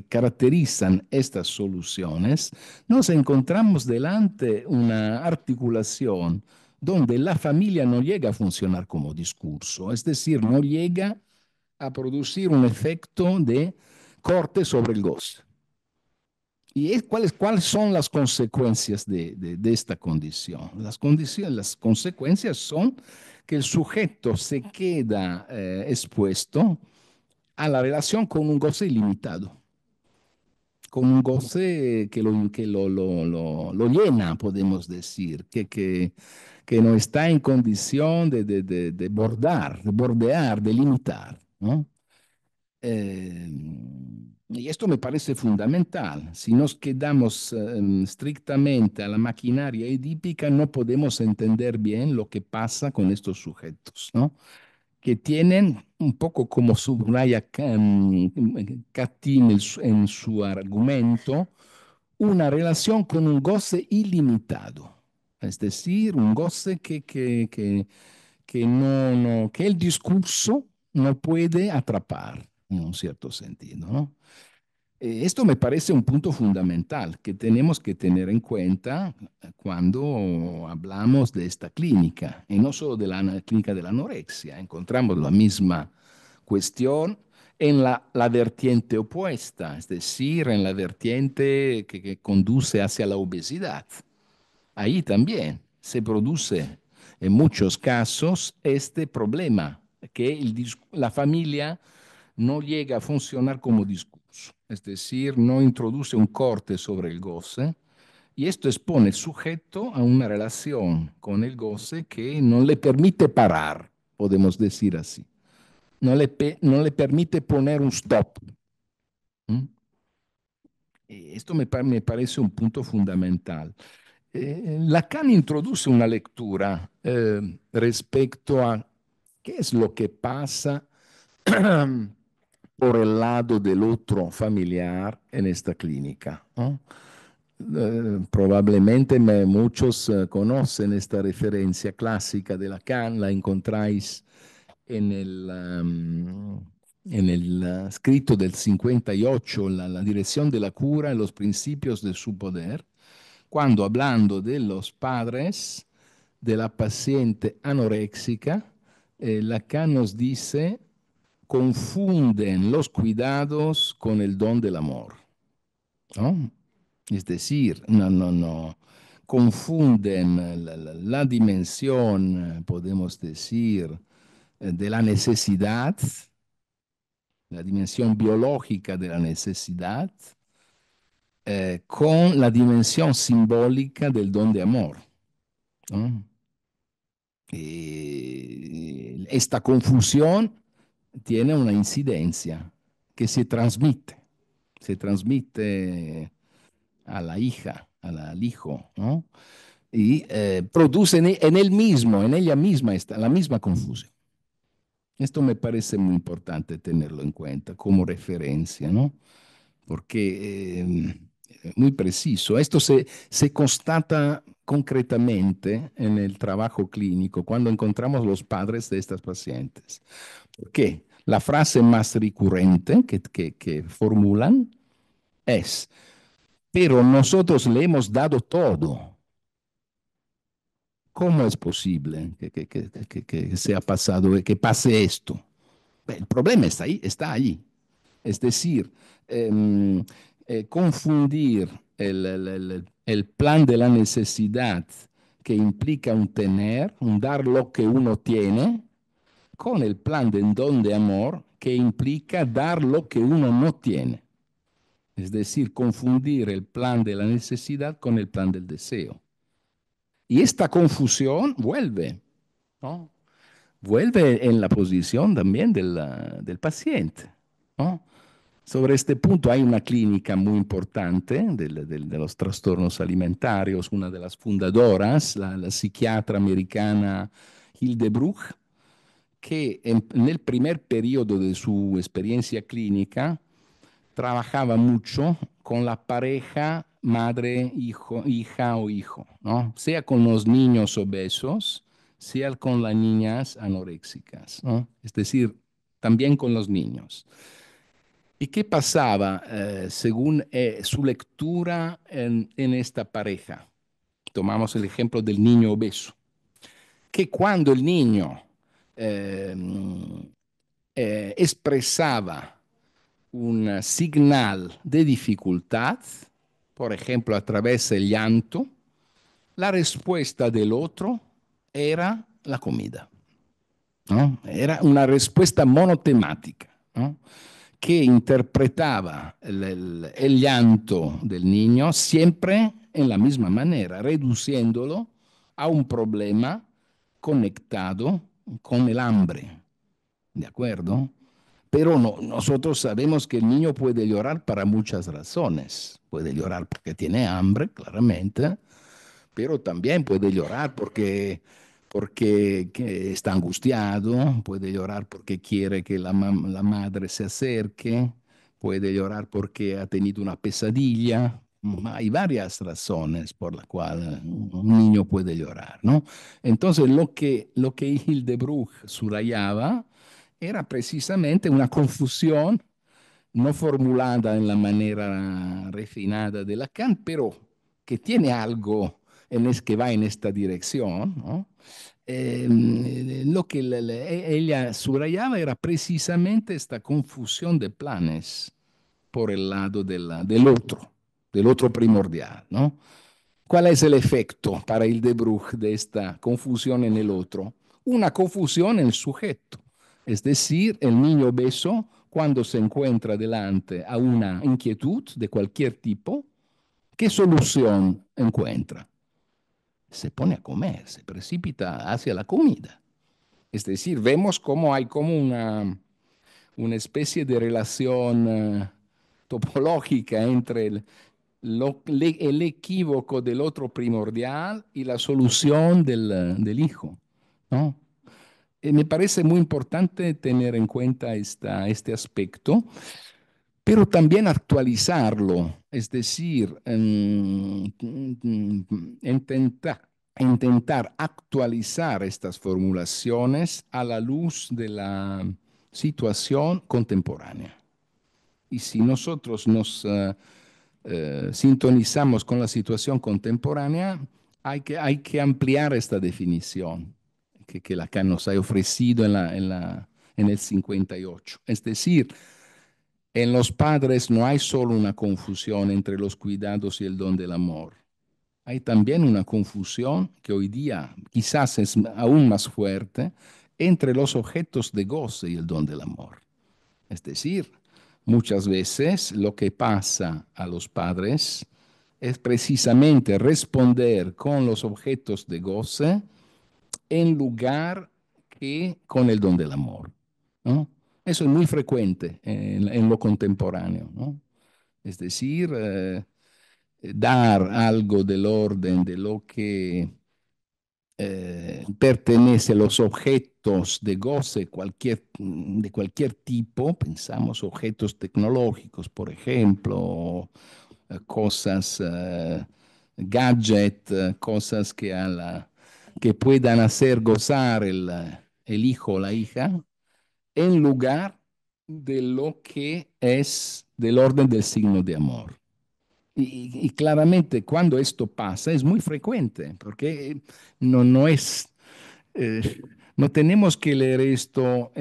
caracterizan estas soluciones, nos encontramos delante una articulación donde la familia no llega a funcionar como discurso, es decir, no llega a producir un efecto de corte sobre el goce. ¿Y cuáles son las consecuencias de esta condición? Las consecuencias son que el sujeto se queda expuesto a la relación con un goce ilimitado, con un goce que lo llena, podemos decir, que no está en condición de bordear, de limitar, ¿no? Y esto me parece fundamental. Si nos quedamos estrictamente a la maquinaria edípica, no podemos entender bien lo que pasa con estos sujetos, ¿no? Que tienen un poco como subraya Catin en su argumento, una relación con un goce ilimitado. Es decir, un goce que el discurso no puede atrapar, en un cierto sentido, ¿no? Esto me parece un punto fundamental que tenemos que tener en cuenta cuando hablamos de esta clínica, y no solo de la clínica de la anorexia. Encontramos la misma cuestión en la vertiente opuesta, es decir, en la vertiente que conduce hacia la obesidad. Ahí también se produce en muchos casos este problema, que la familia no llega a funcionar como discurso, es decir, no introduce un corte sobre el goce, y esto expone al sujeto a una relación con el goce que no le permite parar, podemos decir así, no le permite poner un stop. ¿Mm? Esto me parece un punto fundamental. Lacan introduce una lectura respecto a qué es lo que pasa por el lado del otro familiar en esta clínica, ¿no? Probablemente muchos conocen esta referencia clásica de Lacan, la encontráis en el escrito del 58, la dirección de la cura y los principios de su poder, cuando hablando de los padres de la paciente anoréxica, Lacan nos dice, confunden los cuidados con el don del amor, ¿no? Es decir, no, confunden la dimensión, podemos decir, de la necesidad, la dimensión biológica de la necesidad, con la dimensión simbólica del don de amor, ¿no? Esta confusión tiene una incidencia que se transmite a la hija, al hijo, ¿no? Y produce en él mismo, en ella misma, la misma confusión. Esto me parece muy importante tenerlo en cuenta como referencia, ¿no? Porque muy preciso. Esto se constata concretamente en el trabajo clínico cuando encontramos los padres de estas pacientes. ¿Por qué? La frase más recurrente que formulan es, pero nosotros le hemos dado todo. ¿Cómo es posible que sea pasado, que pase esto? El problema está ahí, está allí. Es decir, confundir el plan de la necesidad que implica un tener, un dar lo que uno tiene, con el plan de don de amor que implica dar lo que uno no tiene. Es decir, confundir el plan de la necesidad con el plan del deseo. Y esta confusión vuelve, ¿no? Vuelve en la posición también del paciente, ¿no? Sobre este punto hay una clínica muy importante de los trastornos alimentarios, una de las fundadoras, la psiquiatra americana Hildebruch, que en el primer periodo de su experiencia clínica trabajaba mucho con la pareja madre, hijo, hija o hijo, ¿no? Sea con los niños obesos, sea con las niñas anoréxicas, ¿no? Es decir, también con los niños. ¿Y qué pasaba según su lectura en esta pareja? Tomamos el ejemplo del niño obeso, que cuando el niño eh, expresaba un señal de dificultad, por ejemplo, a través del llanto, la respuesta del otro era la comida, ¿no? Era una respuesta monotemática, ¿no? Que interpretaba el llanto del niño siempre en la misma manera, reduciéndolo a un problema conectado con el hambre, ¿de acuerdo? Pero no, nosotros sabemos que el niño puede llorar para muchas razones. Puede llorar porque tiene hambre, claramente, pero también puede llorar porque que está angustiado, puede llorar porque quiere que la madre se acerque, puede llorar porque ha tenido una pesadilla. Hay varias razones por las cuales un niño puede llorar, ¿no? Entonces, lo que Hildebruch subrayaba era precisamente una confusión no formulada en la manera refinada de Lacan, pero que tiene algo que va en esta dirección, ¿no? Lo que ella subrayaba era precisamente esta confusión de planes por el lado del otro primordial, ¿no? ¿Cuál es el efecto para Hildebruch de esta confusión en el otro? Una confusión en el sujeto, es decir, el niño obeso, cuando se encuentra delante a una inquietud de cualquier tipo, ¿qué solución encuentra? Se pone a comer, se precipita hacia la comida. Es decir, vemos cómo hay como una especie de relación topológica entre el equívoco del otro primordial y la solución del hijo, ¿no? Me parece muy importante tener en cuenta este aspecto, pero también actualizarlo, es decir, intentar actualizar estas formulaciones a la luz de la situación contemporánea. Y si nosotros nos sintonizamos con la situación contemporánea, hay que ampliar esta definición que Lacan nos ha ofrecido en el 58. Es decir, en los padres no hay solo una confusión entre los cuidados y el don del amor. Hay también una confusión que hoy día quizás es aún más fuerte entre los objetos de goce y el don del amor. Es decir, muchas veces lo que pasa a los padres es precisamente responder con los objetos de goce en lugar que con el don del amor, ¿no? Eso es muy frecuente en lo contemporáneo, ¿no? Es decir, dar algo del orden de lo que pertenece a los objetos de goce de cualquier tipo, pensamos objetos tecnológicos, por ejemplo, cosas, gadget, cosas que puedan hacer gozar el hijo o la hija, en lugar de lo que es del orden del signo de amor. Y claramente cuando esto pasa es muy frecuente, porque no es, no tenemos que leer esto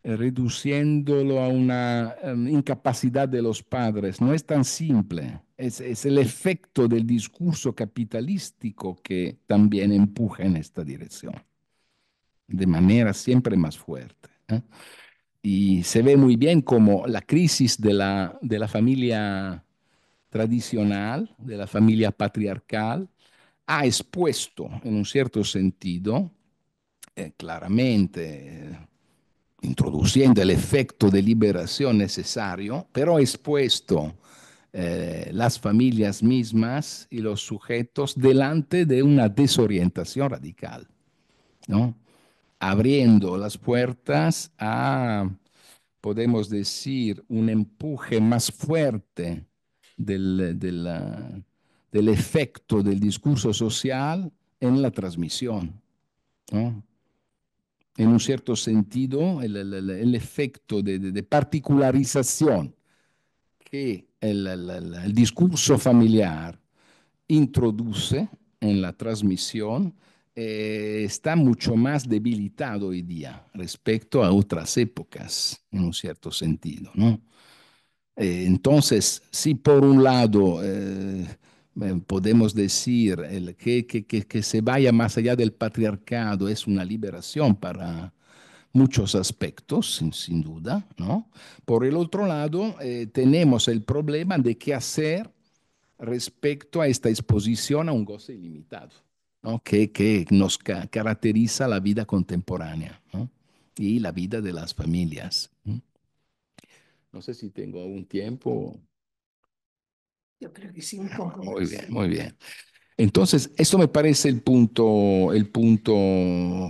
reduciéndolo a una incapacidad de los padres. No es tan simple. Es el efecto del discurso capitalístico que también empuja en esta dirección, de manera siempre más fuerte, ¿eh? Y se ve muy bien como la crisis de la familia tradicional, de la familia patriarcal, ha expuesto, en un cierto sentido, claramente, introduciendo el efecto de liberación necesario, pero ha expuesto las familias mismas y los sujetos delante de una desorientación radical, ¿no? Abriendo las puertas a, podemos decir, un empuje más fuerte del efecto del discurso social en la transmisión, ¿no? En un cierto sentido, el efecto de particularización que el discurso familiar introduce en la transmisión está mucho más debilitado hoy día respecto a otras épocas, en un cierto sentido, ¿no? Entonces, si por un lado podemos decir que se vaya más allá del patriarcado es una liberación para muchos aspectos, sin duda, ¿no? Por el otro lado, tenemos el problema de qué hacer respecto a esta exposición a un goce ilimitado, ¿no? Que nos caracteriza la vida contemporánea, ¿no? Y la vida de las familias. ¿No? No sé si tengo algún tiempo. Yo creo que sí, un poco más. Muy bien, muy bien. Entonces, esto me parece el punto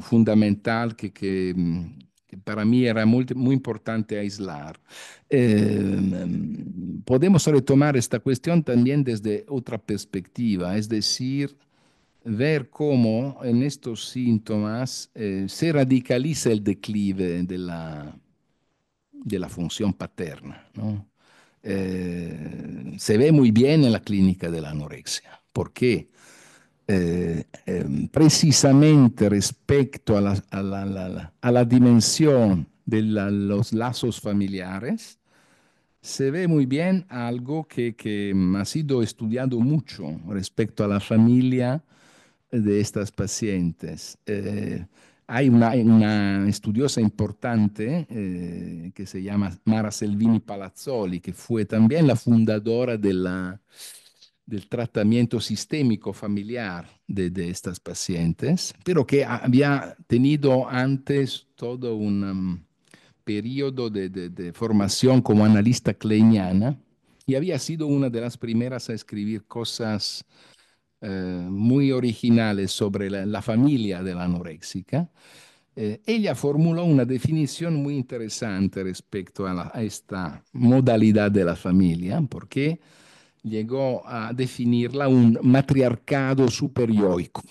fundamental que para mí era muy importante aislar. Podemos retomar esta cuestión también desde otra perspectiva, es decir, ver cómo en estos síntomas se radicaliza el declive de la función paterna, ¿no? Se ve muy bien en la clínica de la anorexia. ¿Por qué? Precisamente respecto a la dimensión de los lazos familiares, se ve muy bien algo que ha sido estudiado mucho respecto a la familia de estas pacientes. Hay una estudiosa importante que se llama Mara Selvini Palazzoli, que fue también la fundadora del tratamiento sistémico familiar de estas pacientes, pero que había tenido antes todo un periodo de formación como analista kleiniana y había sido una de las primeras a escribir cosas muy originales sobre la familia de la anoréxica. Ella formuló una definición muy interesante respecto a esta modalidad de la familia, porque llegó a definirla un matriarcado superioico.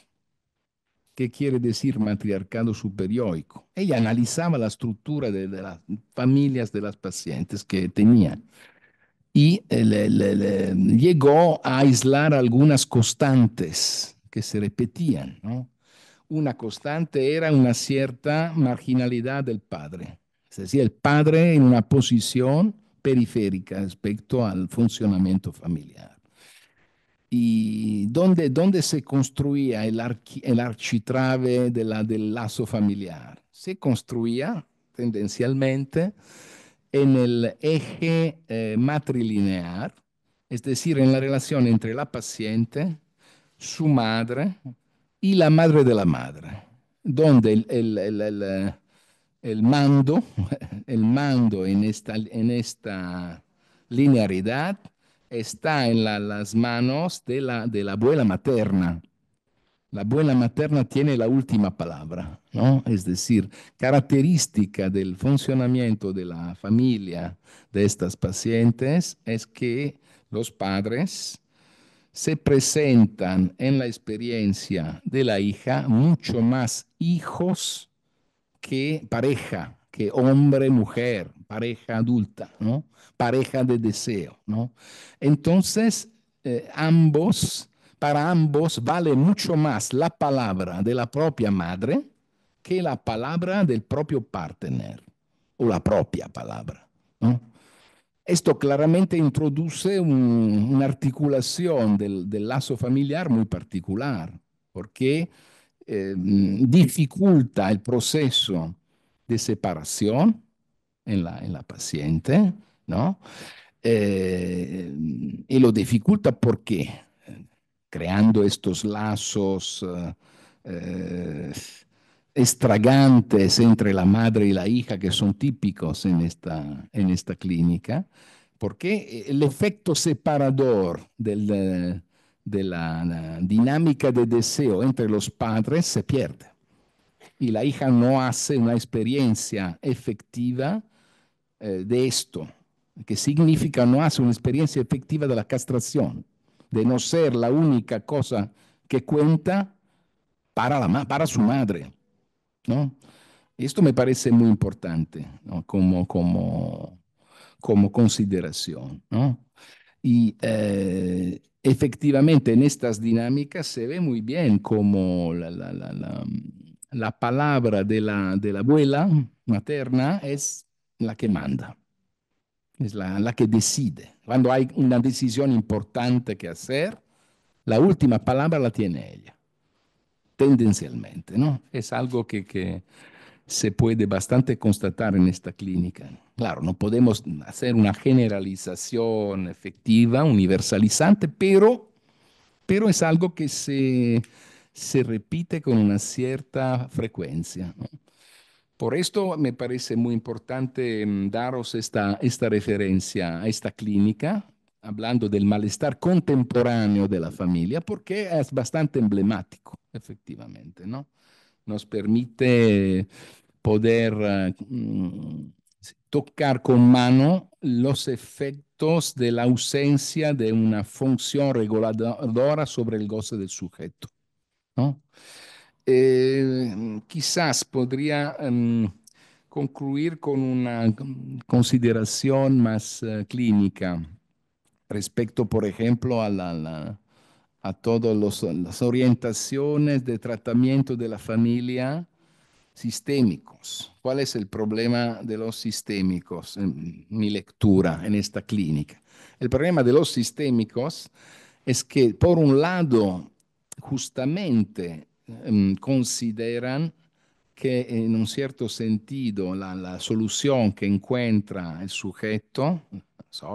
¿Qué quiere decir matriarcado superioico? Ella analizaba la estructura de las familias de las pacientes que tenían y llegó a aislar algunas constantes que se repetían, ¿no? Una constante era una cierta marginalidad del padre, es decir, el padre en una posición periférica respecto al funcionamiento familiar. ¿Y dónde se construía el architrave del lazo familiar? Se construía tendencialmente en el eje matrilinear, es decir, en la relación entre la paciente, su madre y la madre de la madre, donde el mando, el mando en esta linearidad está en las manos de la abuela materna. La abuela materna tiene la última palabra, ¿no? Es decir, característica del funcionamiento de la familia de estas pacientes es que los padres se presentan en la experiencia de la hija mucho más hijos que pareja, que hombre-mujer, pareja adulta, ¿no? Pareja de deseo, ¿no? Entonces, para ambos vale mucho más la palabra de la propia madre que la palabra del propio partner, o la propia palabra, ¿no? Esto claramente introduce una articulación del lazo familiar muy particular, porque dificulta el proceso de separación en la paciente, ¿no? Y lo dificulta porque creando estos lazos extravagantes entre la madre y la hija que son típicos en esta clínica, porque el efecto separador de la dinámica de deseo entre los padres se pierde y la hija no hace una experiencia efectiva de esto, que significa no hace una experiencia efectiva de la castración, de no ser la única cosa que cuenta para su madre, ¿no? Esto me parece muy importante, ¿no? Como consideración, ¿no? Y efectivamente en estas dinámicas se ve muy bien como la palabra de la abuela materna es la que manda, es la que decide. Cuando hay una decisión importante que hacer, la última palabra la tiene ella, tendencialmente, ¿no? Es algo que se puede bastante constatar en esta clínica. Claro, no podemos hacer una generalización efectiva, universalizante, pero es algo que se repite con una cierta frecuencia, ¿no? Por esto me parece muy importante daros esta referencia a esta clínica, hablando del malestar contemporáneo de la familia, porque es bastante emblemático, efectivamente, ¿no? Nos permite poder tocar con mano los efectos de la ausencia de una función reguladora sobre el goce del sujeto, ¿no? Quizás podría concluir con una consideración más clínica respecto, por ejemplo, a todas las orientaciones de tratamiento de la familia sistémicos. ¿Cuál es el problema de los sistémicos en mi lectura en esta clínica? El problema de los sistémicos es que, por un lado, justamente consideran que en un cierto sentido la solución que encuentra el sujeto,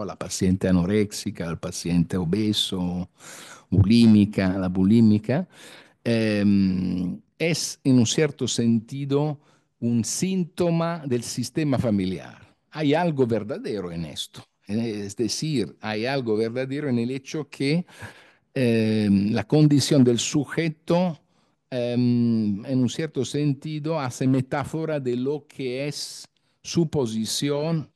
la paciente anoréxica, el paciente obeso, bulímica, la bulímica, es en un cierto sentido un síntoma del sistema familiar. Hay algo verdadero en esto. Es decir, hay algo verdadero en el hecho que la condición del sujeto, en un cierto sentido, hace metáfora de lo que es su posición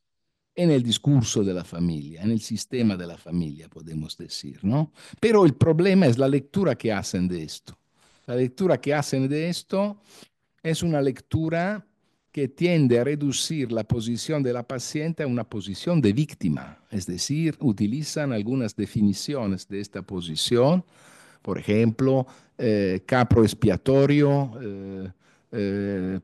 en el discurso de la familia, en el sistema de la familia, podemos decir, ¿no? Pero el problema es la lectura que hacen de esto. La lectura que hacen de esto es una lectura que tiende a reducir la posición de la paciente a una posición de víctima, es decir, utilizan algunas definiciones de esta posición, por ejemplo, capro expiatorio,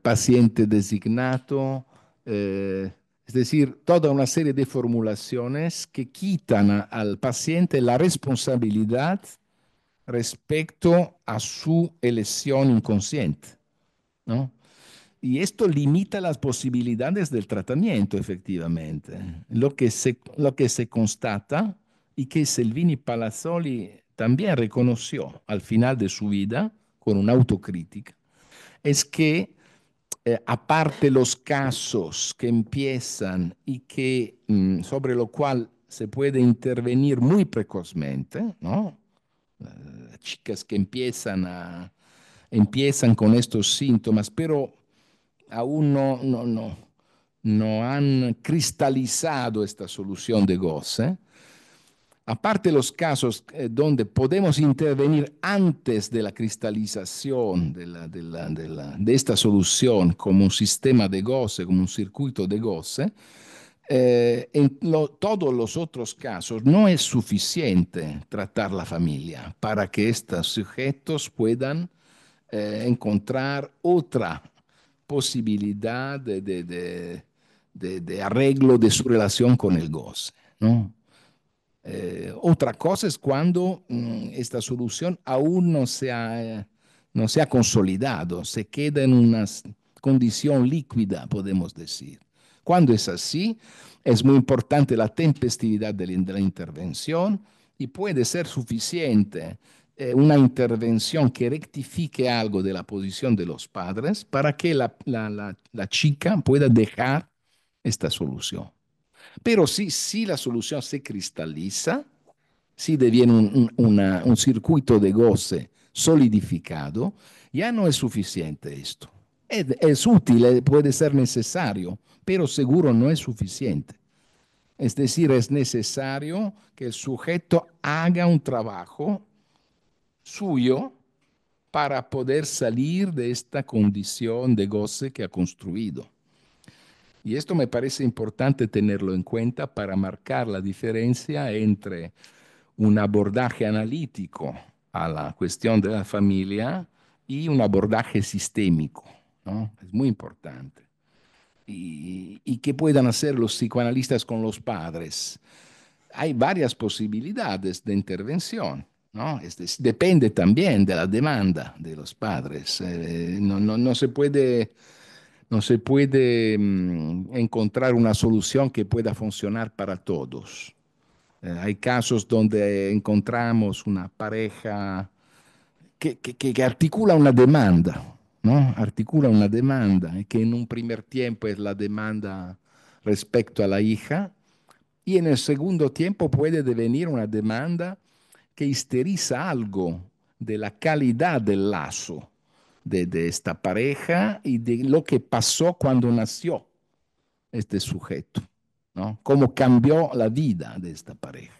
paciente designado, es decir, toda una serie de formulaciones que quitan al paciente la responsabilidad respecto a su elección inconsciente, ¿no? Y esto limita las posibilidades del tratamiento, efectivamente. Lo que se constata y que Selvini Palazzoli también reconoció al final de su vida con una autocrítica, es que aparte los casos que empiezan y que sobre lo cual se puede intervenir muy precozmente, ¿no? Chicas que empiezan con estos síntomas, pero aún no han cristalizado esta solución de goce. Aparte los casos donde podemos intervenir antes de la cristalización de esta solución como un sistema de goce, como un circuito de goce, todos los otros casos no es suficiente tratar la familia para que estos sujetos puedan encontrar otra posibilidad de arreglo de su relación con el goce, ¿no? Otra cosa es cuando esta solución aún no se ha consolidado, se queda en una condición líquida, podemos decir. Cuando es así, es muy importante la tempestividad de la intervención y puede ser suficiente una intervención que rectifique algo de la posición de los padres para que la chica pueda dejar esta solución. Pero si la solución se cristaliza, si deviene un circuito de goce solidificado, ya no es suficiente esto. Es útil, puede ser necesario, pero seguro no es suficiente. Es decir, es necesario que el sujeto haga un trabajo suyo para poder salir de esta condición de goce que ha construido. Y esto me parece importante tenerlo en cuenta para marcar la diferencia entre un abordaje analítico a la cuestión de la familia y un abordaje sistémico, ¿no? Es muy importante. ¿Y qué puedan hacer los psicoanalistas con los padres? Hay varias posibilidades de intervención, ¿no? Depende también de la demanda de los padres. No se puede, no se puede encontrar una solución que pueda funcionar para todos. Hay casos donde encontramos una pareja que articula una demanda, ¿no? Articula una demanda, que en un primer tiempo es la demanda respecto a la hija, y en el segundo tiempo puede devenir una demanda que histeriza algo de la calidad del lazo de esta pareja y de lo que pasó cuando nació este sujeto, ¿no? Cómo cambió la vida de esta pareja.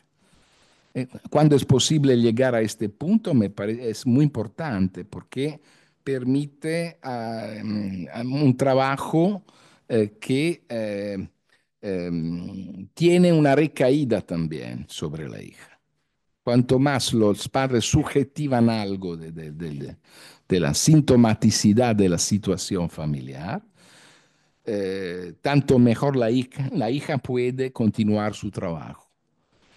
Cuando es posible llegar a este punto, me parece es muy importante porque permite un trabajo que tiene una recaída también sobre la hija. Cuanto más los padres subjetivan algo de la sintomaticidad de la situación familiar, tanto mejor la hija puede continuar su trabajo.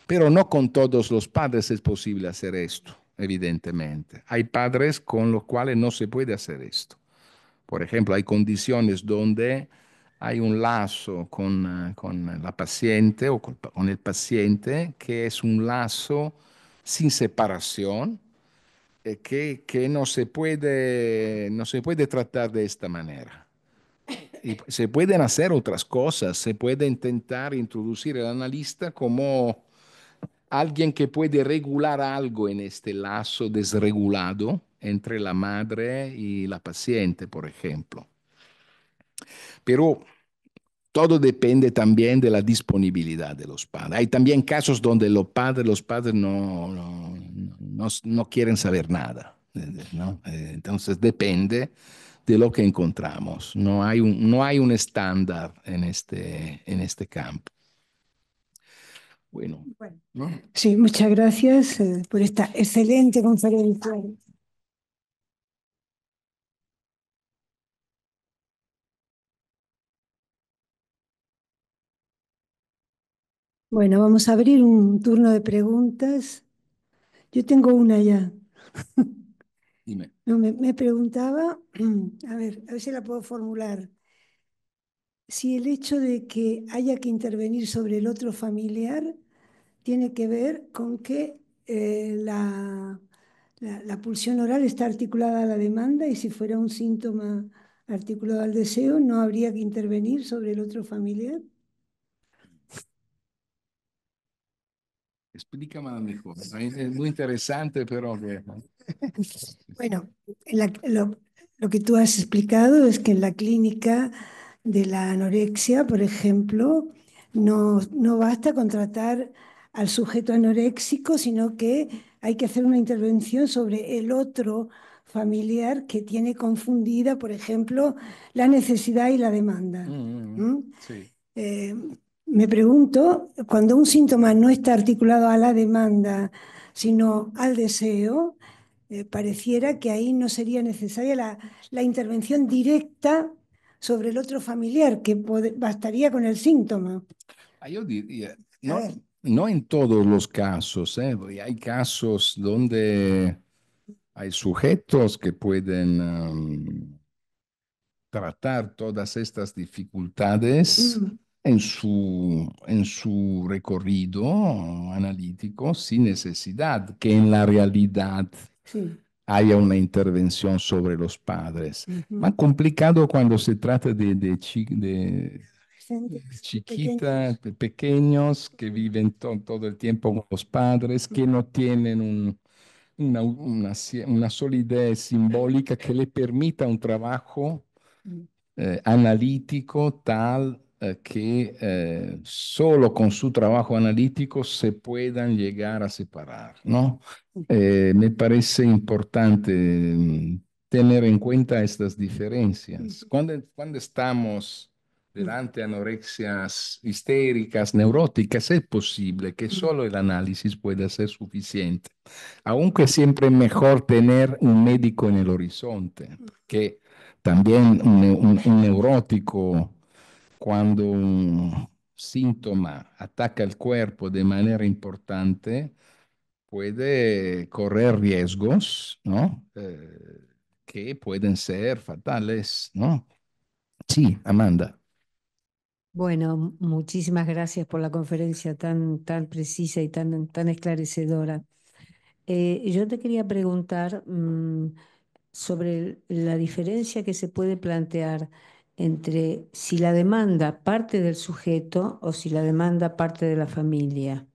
Pero no con todos los padres es posible hacer esto, evidentemente. Hay padres con los cuales no se puede hacer esto. Por ejemplo, hay condiciones donde hay un lazo con la paciente o con el paciente que es un lazo sin separación, que no se puede tratar de esta manera. Y se pueden hacer otras cosas, se puede intentar introducir el analista como alguien que puede regular algo en este lazo desregulado entre la madre y la paciente, por ejemplo. Pero todo depende también de la disponibilidad de los padres. Hay también casos donde los padres no quieren saber nada, ¿no? Entonces depende de lo que encontramos. No hay un estándar en este campo. Bueno, Bueno, ¿no? sí, muchas gracias por esta excelente conferencia. Bueno, vamos a abrir un turno de preguntas. Yo tengo una ya. Dime. No, me preguntaba, a ver si la puedo formular. Si el hecho de que haya que intervenir sobre el otro familiar tiene que ver con que la pulsión oral está articulada a la demanda y si fuera un síntoma articulado al deseo, no habría que intervenir sobre el otro familiar. Explícame mejor. Es muy interesante, pero Bueno, lo que tú has explicado es que en la clínica de la anorexia, por ejemplo, no basta con tratar al sujeto anoréxico, sino que hay que hacer una intervención sobre el otro familiar que tiene confundida, por ejemplo, la necesidad y la demanda. sí. Eh, Me pregunto, cuando un síntoma no está articulado a la demanda, sino al deseo, pareciera que ahí no sería necesaria la intervención directa sobre el otro familiar, que bastaría con el síntoma. Yo diría, A ver, no en todos los casos, porque hay casos donde hay sujetos que pueden tratar todas estas dificultades en su recorrido analítico sin necesidad que en la realidad Sí. haya una intervención sobre los padres. Ujú. Más complicado cuando se trata de Adolescentes, chiquitas, pequeños que viven todo el tiempo con los padres, que no tienen una solidez simbólica que le permita un trabajo pequeños. analítico tal que solo con su trabajo analítico se puedan llegar a separar, ¿no? Me parece importante tener en cuenta estas diferencias. Cuando estamos delante de anorexias histéricas, neuróticas, es posible que solo el análisis pueda ser suficiente, aunque siempre es mejor tener un médico en el horizonte, que también un neurótico, cuando un síntoma ataca el cuerpo de manera importante, puede correr riesgos, ¿no? Que pueden ser fatales, ¿no? Sí, Amanda. Bueno, muchísimas gracias por la conferencia tan precisa y tan esclarecedora. Yo te quería preguntar sobre la diferencia que se puede plantear entre si la demanda parte del sujeto o si la demanda parte de la familia.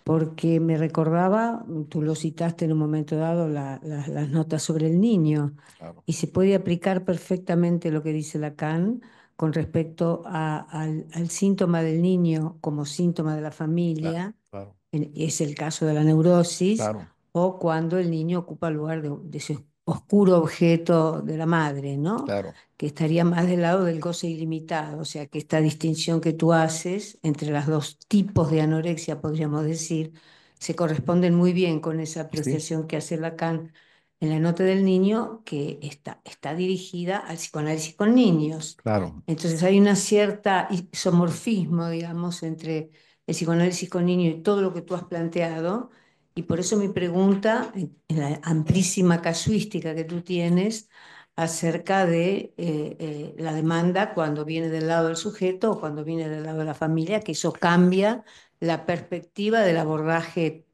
Porque me recordaba, tú lo citaste en un momento dado, las notas sobre el niño, Claro, y se puede aplicar perfectamente lo que dice Lacan con respecto al síntoma del niño como síntoma de la familia, claro, es el caso de la neurosis, claro, o cuando el niño ocupa el lugar de ese oscuro objeto de la madre, ¿no? claro. Que estaría más del lado del goce ilimitado, o sea que esta distinción que tú haces entre los dos tipos de anorexia, podríamos decir, se corresponden muy bien con esa Sí, apreciación que hace Lacan en la nota del niño, que está dirigida al psicoanálisis con niños. claro. Entonces hay una cierta isomorfismo, digamos, entre el psicoanálisis con niños y todo lo que tú has planteado, y por eso mi pregunta, en la amplísima casuística que tú tienes, acerca de la demanda cuando viene del lado del sujeto o cuando viene del lado de la familia, que eso cambia la perspectiva del abordaje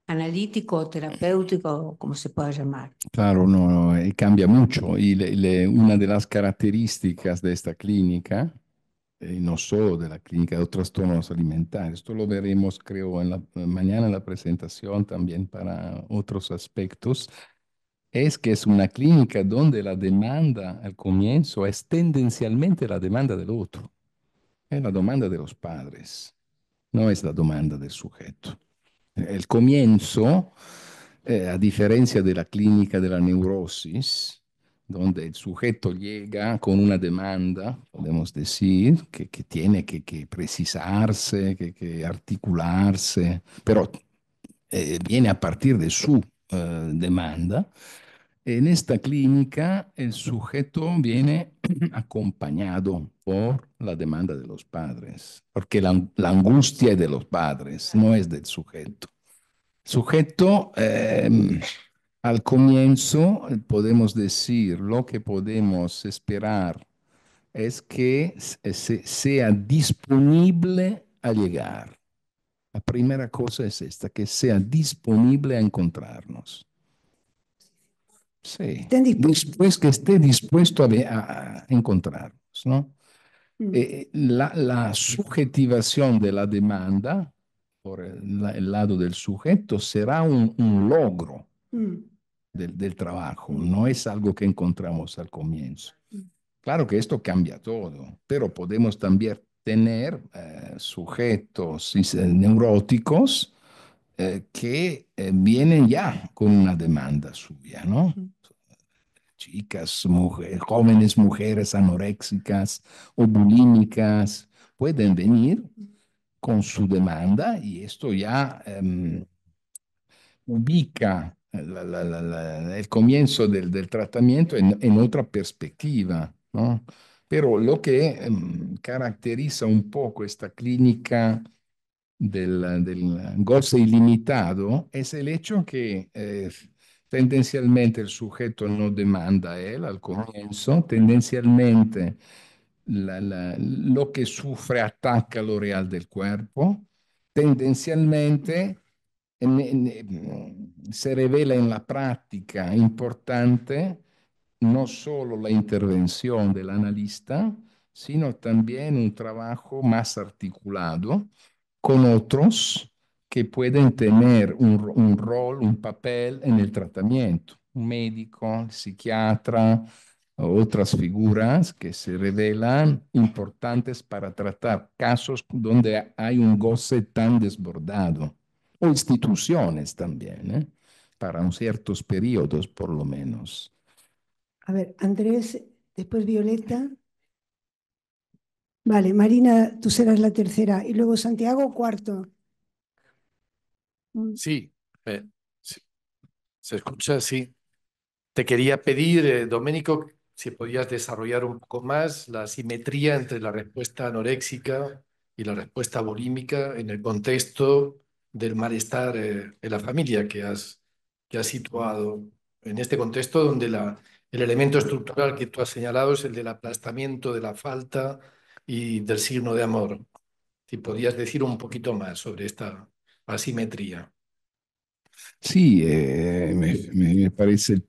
analítico o terapéutico, o como se pueda llamar. Claro, no, no, cambia mucho. Y una de las características de esta clínica, no solo de la clínica de los trastornos alimentarios, esto lo veremos, creo, mañana en la presentación también para otros aspectos, es que es una clínica donde la demanda al comienzo es tendencialmente la demanda del otro, es la demanda de los padres, no es la demanda del sujeto. El comienzo, a diferencia de la clínica de la neurosis, donde el sujeto llega con una demanda, podemos decir, que tiene que precisarse, que articularse, pero viene a partir de su demanda. En esta clínica, el sujeto viene acompañado por la demanda de los padres, porque la angustia es de los padres, no es del sujeto. Sujeto, al comienzo podemos decir, lo que podemos esperar es que sea disponible a llegar. La primera cosa es esta, que sea disponible a encontrarnos. Sí, Estén dispuestos. después que esté dispuesto a encontrarnos, ¿no? La subjetivación de la demanda por el lado del sujeto será un logro Mm, del trabajo, no es algo que encontramos al comienzo. Claro que esto cambia todo, pero podemos también tener sujetos neuróticos que vienen ya con una demanda suya, ¿no? Chicas, jóvenes mujeres anoréxicas o bulímicas pueden venir con su demanda y esto ya ubica el comienzo del tratamiento en otra perspectiva, ¿no? Pero lo que caracteriza un poco esta clínica del goce ilimitado es el hecho que tendencialmente el sujeto no demanda a él al comienzo, tendencialmente lo que sufre ataca lo real del cuerpo, tendencialmente se revela en la práctica importante no solo la intervención del analista, sino también un trabajo más articulado con otros que pueden tener un rol, un papel en el tratamiento, un médico, psiquiatra, otras figuras que se revelan importantes para tratar casos donde hay un goce tan desbordado, o instituciones también, para un ciertos periodos por lo menos. A ver, Andrés, después Violeta. Vale, Marina, tú serás la tercera. Y luego Santiago, cuarto. Sí, sí, se escucha, sí. Te quería pedir, Doménico, si podías desarrollar un poco más la simetría entre la respuesta anoréxica y la respuesta bulímica en el contexto del malestar en la familia que has situado. En este contexto donde el elemento estructural que tú has señalado es el del aplastamiento, de la falta y del signo de amor. Si podías decir un poquito más sobre esta asimetría. Sí, me parece el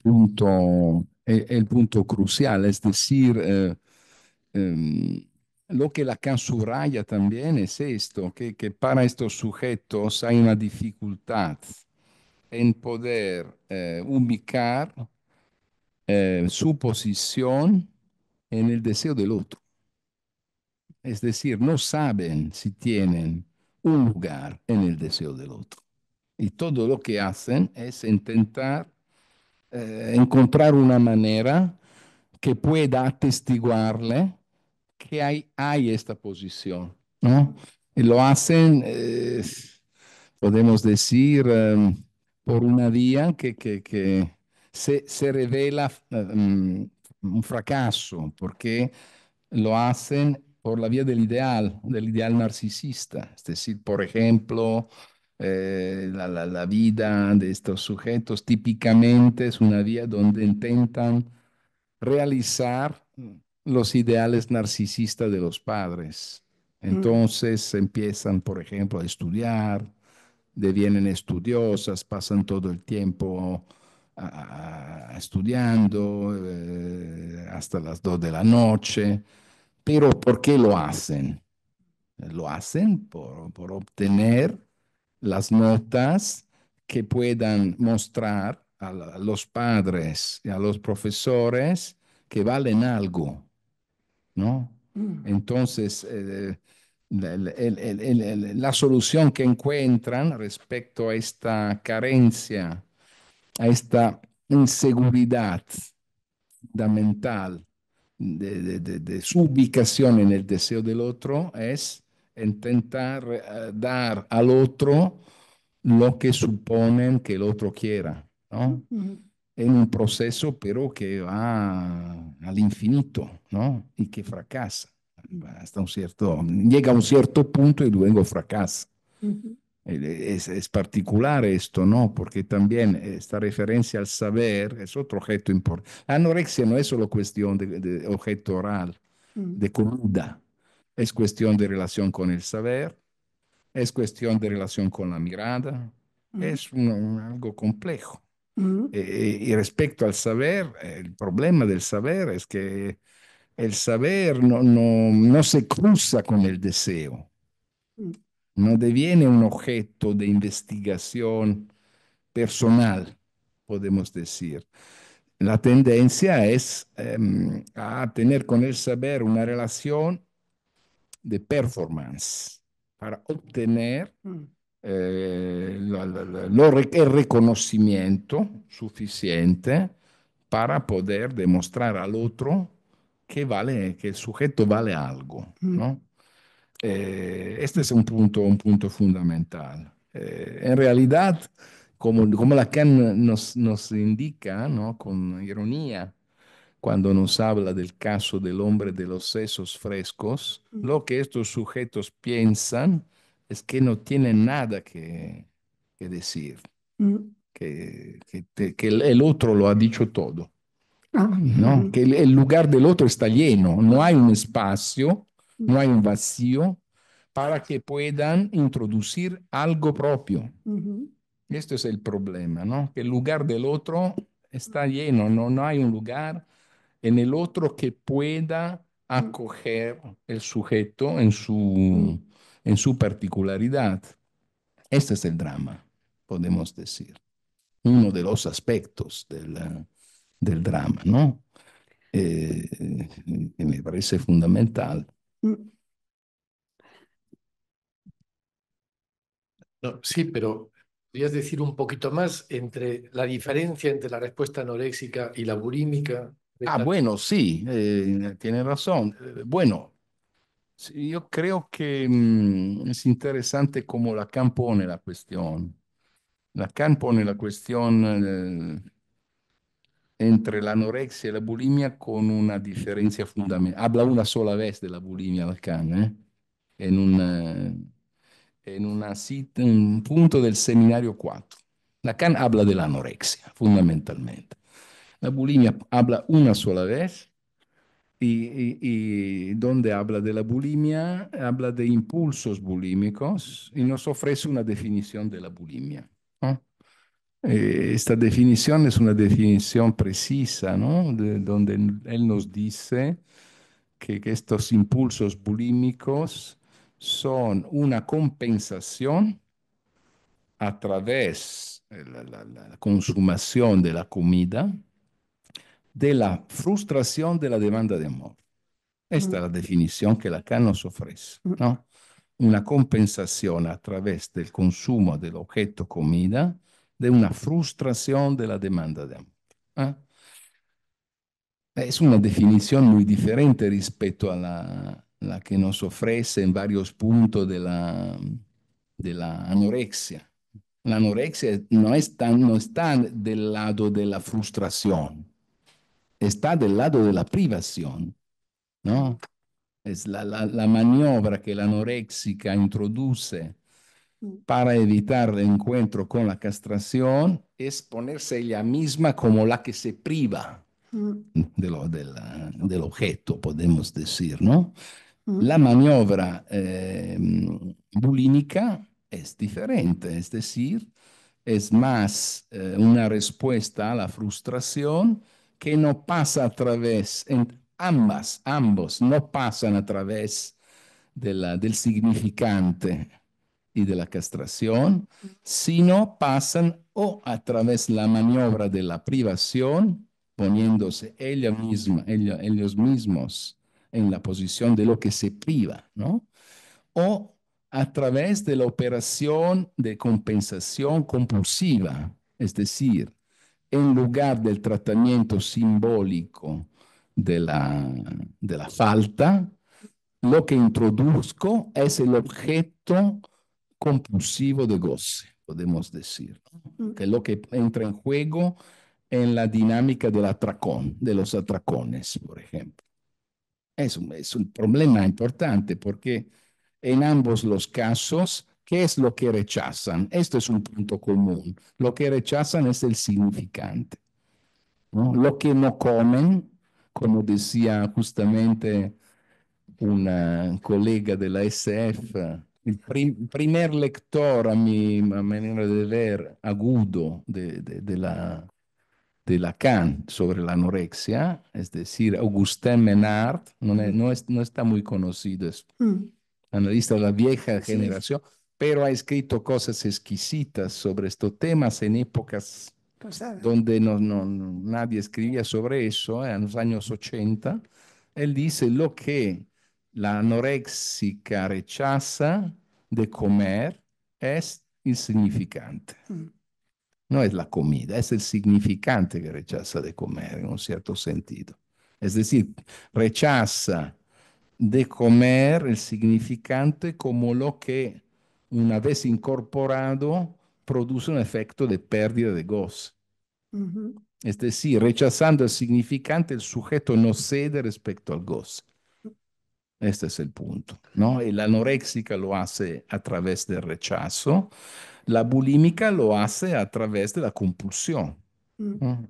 punto crucial, es decir, lo que Lacan subraya también es esto, que para estos sujetos hay una dificultad en poder ubicar su posición en el deseo del otro. Es decir, no saben si tienen un lugar en el deseo del otro. Y todo lo que hacen es intentar encontrar una manera que pueda atestiguarle que hay esta posición, ¿no? Y lo hacen, podemos decir, por una vía que se revela un fracaso, porque lo hacen por la vía del ideal narcisista. Es decir, por ejemplo, la vida de estos sujetos típicamente es una vía donde intentan realizar los ideales narcisistas de los padres. Entonces empiezan, por ejemplo, a estudiar, devienen estudiosas, pasan todo el tiempo estudiando hasta las 2 de la noche. Pero ¿por qué lo hacen? Lo hacen por obtener las notas que puedan mostrar a los padres y a los profesores que valen algo, ¿no? Entonces, la solución que encuentran respecto a esta carencia, a esta inseguridad fundamental de su ubicación en el deseo del otro es intentar dar al otro lo que suponen que el otro quiera, ¿no? En un proceso pero que va al infinito, ¿no? Y que fracasa hasta llega a un cierto punto y luego fracasa. Es particular esto, ¿no? Porque también esta referencia al saber es otro objeto importante. La anorexia no es solo cuestión de objeto oral, de comida, es cuestión de relación con el saber, es cuestión de relación con la mirada, es algo complejo. Y respecto al saber, el problema del saber es que el saber no se cruza con el deseo, no deviene un objeto de investigación personal, podemos decir. La tendencia es a tener con el saber una relación de performance para obtener el reconocimiento suficiente para poder demostrar al otro que el sujeto vale algo, ¿no? Este es un punto fundamental. En realidad, como Lacan nos indica, ¿no? Con ironía, cuando nos habla del caso del hombre de los sesos frescos, lo que estos sujetos piensan es que no tienen nada que decir, que el otro lo ha dicho todo, ¿no? Ujú. Que el lugar del otro está lleno, no hay un espacio, no hay un vacío para que puedan introducir algo propio. Ujú. Esto es el problema, ¿no? Que el lugar del otro está lleno, no hay un lugar en el otro que pueda acoger el sujeto en su particularidad. Este es el drama, podemos decir. Uno de los aspectos del drama, ¿no? Que me parece fundamental. No, sí, pero ¿podrías decir un poquito más entre la diferencia entre la respuesta anoréxica y la bulímica? Ah, bueno, sí, tiene razón. Bueno, sí, yo creo que es interesante cómo Lacan pone la cuestión. Lacan pone la cuestión entre la anorexia y la bulimia con una diferencia fundamental. Habla una sola vez de la bulimia Lacan, en un punto del seminario 4. Lacan habla de la anorexia, fundamentalmente. La bulimia habla una sola vez y donde habla de la bulimia, habla de impulsos bulímicos y nos ofrece una definición de la bulimia, ¿no? Esta definición es una definición precisa, ¿no? Donde él nos dice que estos impulsos bulímicos son una compensación a través de la consumación de la comida, de la frustración de la demanda de amor. Esta es la definición que Lacan nos ofrece, ¿no? Una compensación a través del consumo del objeto comida de una frustración de la demanda de amor. ¿Eh? Es una definición muy diferente respecto a la que nos ofrece en varios puntos de la anorexia. La anorexia no está del lado de la frustración, está del lado de la privación, ¿no? Es la maniobra que la anoréxica introduce para evitar el encuentro con la castración es ponerse ella misma como la que se priva del objeto, podemos decir, ¿no? La maniobra bulímica es diferente, es decir, es más una respuesta a la frustración que no pasa a través, ambos no pasan a través del significante y de la castración, sino pasan o a través de la maniobra de la privación, poniéndose ellos mismos en la posición de lo que se priva, ¿no? O a través de la operación de compensación compulsiva, es decir, en lugar del tratamiento simbólico de la falta, lo que introduzco es el objeto compulsivo de goce, podemos decir, ¿no? Que es lo que entra en juego en la dinámica del atracón, de los atracones, por ejemplo. Es un problema importante porque en ambos los casos, ¿qué es lo que rechazan? Esto es un punto común. Lo que rechazan es el significante, ¿no? Lo que no comen, como decía justamente una colega de la SF, el primer lector a mi manera de ver agudo de Lacan sobre la anorexia, es decir, Augustin Menard, no está muy conocido, es analista de la vieja generación, pero ha escrito cosas exquisitas sobre estos temas en épocas donde nadie escribía sobre eso, en los años 80. Él dice lo que la anoréxica rechaza de comer es el significante. No es la comida, es el significante que rechaza de comer en un cierto sentido. Es decir, rechaza de comer el significante como lo que una vez incorporado produce un efecto de pérdida de goce. Es decir, rechazando el significante, el sujeto no cede respecto al goce. Este es el punto, ¿no? Y la anoréxica lo hace a través del rechazo, la bulímica lo hace a través de la compulsión, ¿no?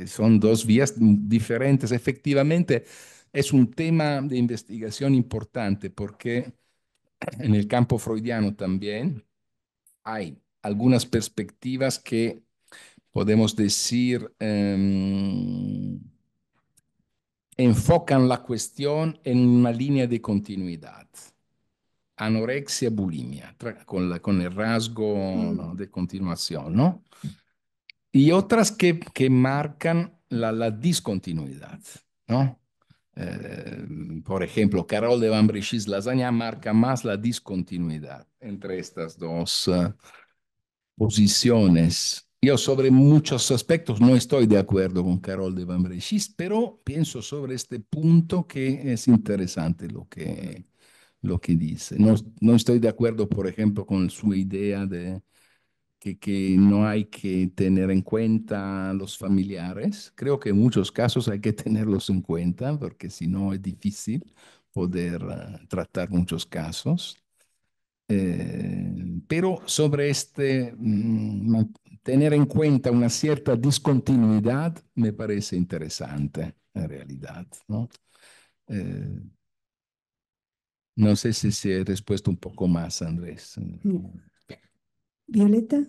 Son dos vías diferentes. Efectivamente, es un tema de investigación importante porque en el campo freudiano también hay algunas perspectivas que podemos decir enfocan la cuestión en una línea de continuidad. Anorexia, bulimia, con el rasgo, ¿no?, de continuación, ¿no? Y otras que marcan la discontinuidad, ¿no? Por ejemplo, Carol de Van Brichis-Lasagna marca más la discontinuidad entre estas dos posiciones. Yo sobre muchos aspectos no estoy de acuerdo con Carol de Van Brichis, pero pienso sobre este punto que es interesante lo que dice. No, no estoy de acuerdo, por ejemplo, con su idea de que no hay que tener en cuenta los familiares. Creo que en muchos casos hay que tenerlos en cuenta, porque si no es difícil poder tratar muchos casos. Pero sobre tener en cuenta una cierta discontinuidad me parece interesante, en realidad, ¿no? No sé si he respuesto un poco más, Andrés. Violeta.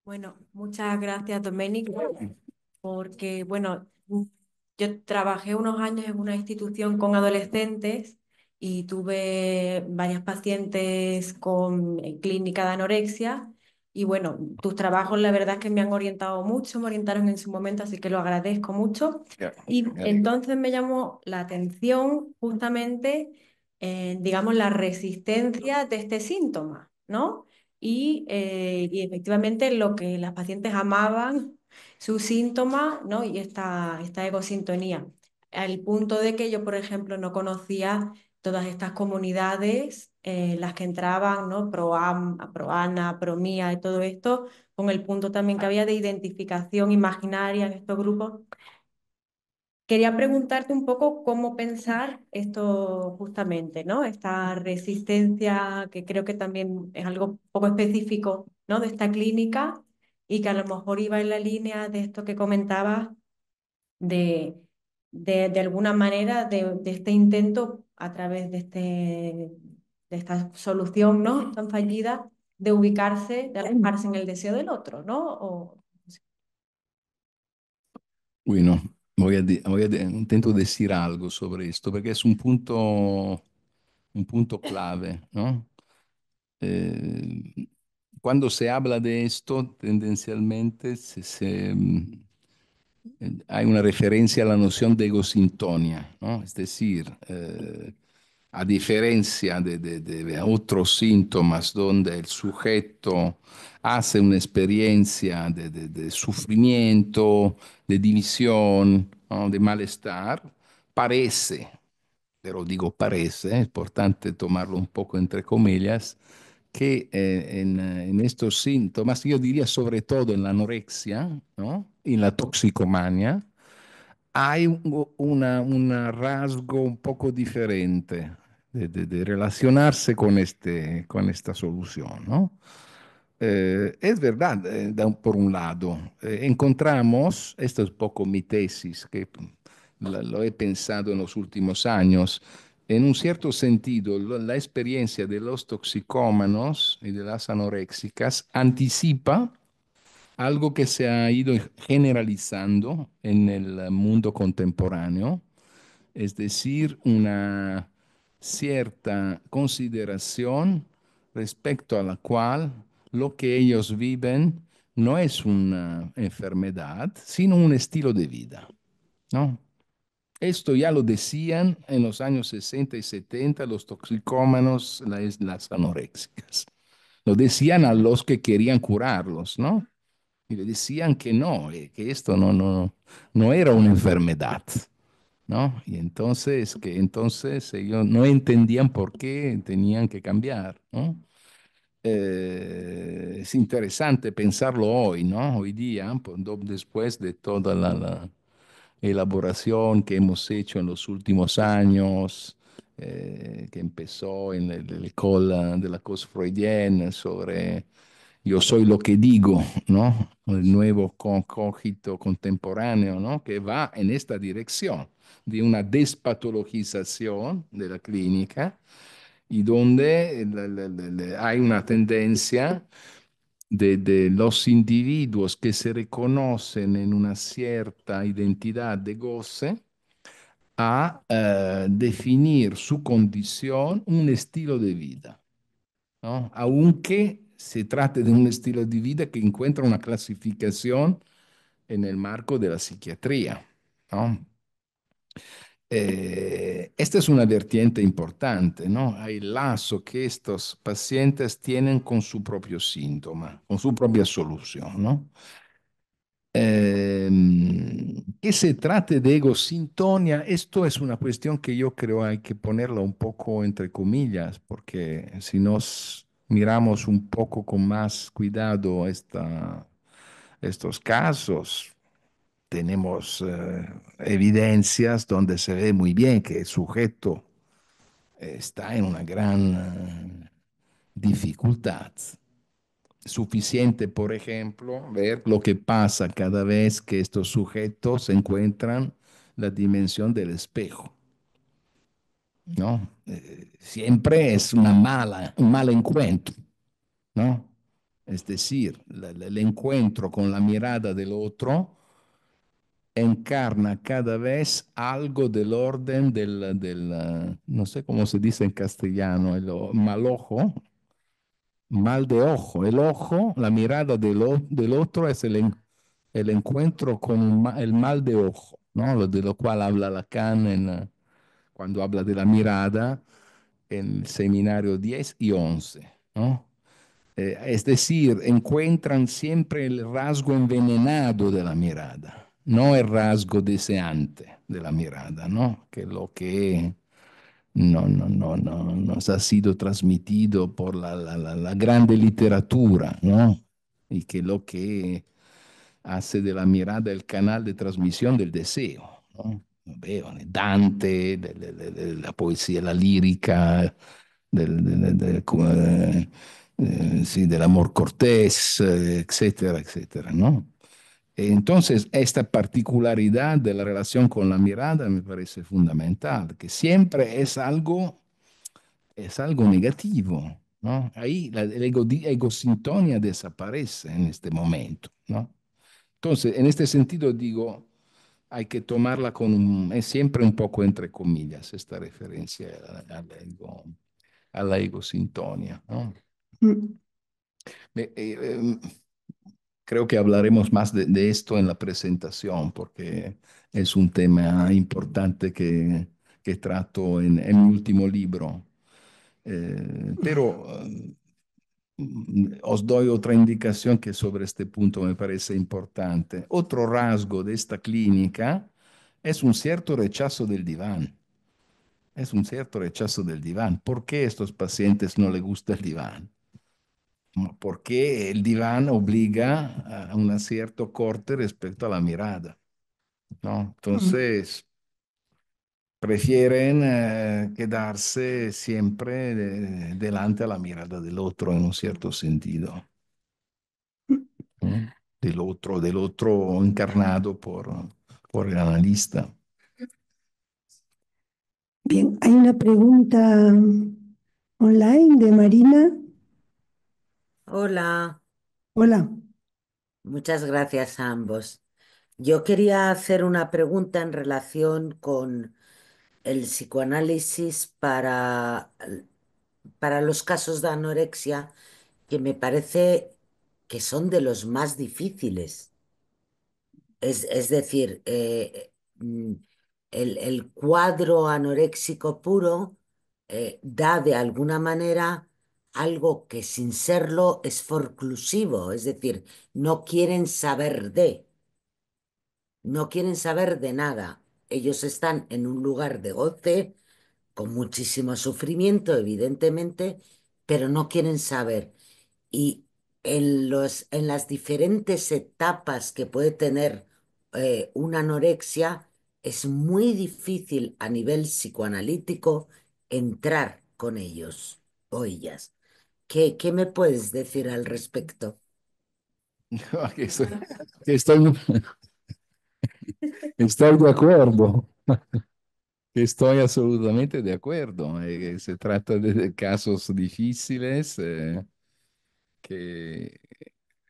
Bueno, muchas gracias, Domenico, porque, bueno, yo trabajé unos años en una institución con adolescentes y tuve varias pacientes con clínica de anorexia y, bueno, tus trabajos la verdad es que me han orientado mucho, me orientaron en su momento, así que lo agradezco mucho. Y entonces me llamó la atención justamente, digamos, la resistencia de este síntoma, ¿no? Y efectivamente lo que las pacientes amaban, sus síntomas, ¿no? Y esta egosintonía. Al punto de que yo, por ejemplo, no conocía todas estas comunidades, las que entraban, ¿no? Proana, Promía y todo esto, con el punto también que había de identificación imaginaria en estos grupos. Quería preguntarte un poco cómo pensar esto justamente, ¿no? Esta resistencia que creo que también es algo poco específico, ¿no?, de esta clínica y que a lo mejor iba en la línea de esto que comentabas de, de alguna manera de este intento a través de esta solución, ¿no?, tan fallida de ubicarse, de alojarse en el deseo del otro, ¿no? Bueno, intento decir algo sobre esto, porque es un punto clave, ¿no? Cuando se habla de esto, tendencialmente hay una referencia a la noción de egosintonia, ¿no? Es decir, a diferencia de otros síntomas donde el sujeto hace una experiencia de sufrimiento, de división, ¿no?, de malestar, parece, pero digo parece, es importante tomarlo un poco entre comillas, que en estos síntomas, yo diría sobre todo en la anorexia, ¿no?, en la toxicomania, hay un rasgo un poco diferente de relacionarse con esta solución, ¿no? Es verdad, por un lado, encontramos, esto es un poco mi tesis, que lo he pensado en los últimos años, en un cierto sentido, la experiencia de los toxicómanos y de las anoréxicas anticipa algo que se ha ido generalizando en el mundo contemporáneo, es decir, una cierta consideración respecto a la cual lo que ellos viven no es una enfermedad, sino un estilo de vida, ¿no? Esto ya lo decían en los años 60 y 70 los toxicómanos, las anoréxicas. Lo decían a los que querían curarlos, ¿no? Y le decían que no, que esto no era una enfermedad, ¿no? Y entonces ellos no entendían por qué tenían que cambiar, ¿no? Es interesante pensarlo hoy, ¿no? Hoy día, después de toda elaboración que hemos hecho en los últimos años, que empezó en el École de la Cause Freudienne sobre yo soy lo que digo, ¿no? El nuevo cogito contemporáneo, ¿no? Que va en esta dirección de una despatologización de la clínica y donde hay una tendencia de los individuos que se reconocen en una cierta identidad de goce a definir su condición un estilo de vida, ¿no? Aunque se trate de un estilo de vida que encuentra una clasificación en el marco de la psiquiatría, ¿no? Esta es una vertiente importante, ¿no? Hay el lazo que estos pacientes tienen con su propio síntoma, con su propia solución, ¿no? Que se trate de egosintonia, esto es una cuestión que yo creo hay que ponerla un poco entre comillas, porque si nos miramos un poco con más cuidado estos casos, tenemos evidencias donde se ve muy bien que el sujeto está en una gran dificultad. Suficiente, por ejemplo, ver lo que pasa cada vez que estos sujetos encuentran la dimensión del espejo, ¿no? Siempre es un mal encuentro, ¿no? Es decir, el encuentro con la mirada del otro encarna cada vez algo del orden no sé cómo se dice en castellano, el mal ojo, mal de ojo. El ojo, la mirada del otro es el encuentro con el mal de ojo, ¿no? De lo cual habla Lacan cuando habla de la mirada en el seminario 10 y 11, ¿no? Es decir, encuentran siempre el rasgo envenenado de la mirada, no el rasgo deseante de la mirada, ¿no? Que lo que no nos ha sido transmitido por la grande literatura, ¿no? Y que lo que hace de la mirada el canal de transmisión del deseo, ¿no? Veo, Dante, la poesía, la lírica, sí, del amor cortés, etcétera, etcétera, ¿no? Entonces, esta particularidad de la relación con la mirada me parece fundamental, que siempre es algo negativo, ¿no? Ahí el egosintonia desaparece en este momento, ¿no? Entonces, en este sentido digo, hay que tomarla es siempre un poco entre comillas esta referencia a la egosintonia, ¿no? Mm. Creo que hablaremos más de esto en la presentación porque es un tema importante que trato en mi último libro. Pero os doy otra indicación que sobre este punto me parece importante. Otro rasgo de esta clínica es un cierto rechazo del diván. Es un cierto rechazo del diván. ¿Por qué a estos pacientes no les gusta el diván? Porque el diván obliga a un cierto corte respecto a la mirada, ¿no? Entonces, prefieren quedarse siempre delante a la mirada del otro en un cierto sentido, ¿no? Del otro encarnado por el analista. Bien, hay una pregunta online de Marina. Hola, Hola. muchas gracias a ambos. Yo quería hacer una pregunta en relación con el psicoanálisis para los casos de anorexia, que me parece que son de los más difíciles. Es decir, el cuadro anoréxico puro da de alguna manera algo que sin serlo es forclusivo, es decir, no quieren saber no quieren saber de nada. Ellos están en un lugar de goce, con muchísimo sufrimiento, evidentemente, pero no quieren saber. Y en las diferentes etapas que puede tener una anorexia, es muy difícil a nivel psicoanalítico entrar con ellos o ellas. ¿Qué me puedes decir al respecto? Que estoy, estoy de acuerdo. Estoy absolutamente de acuerdo. Se trata de casos difíciles que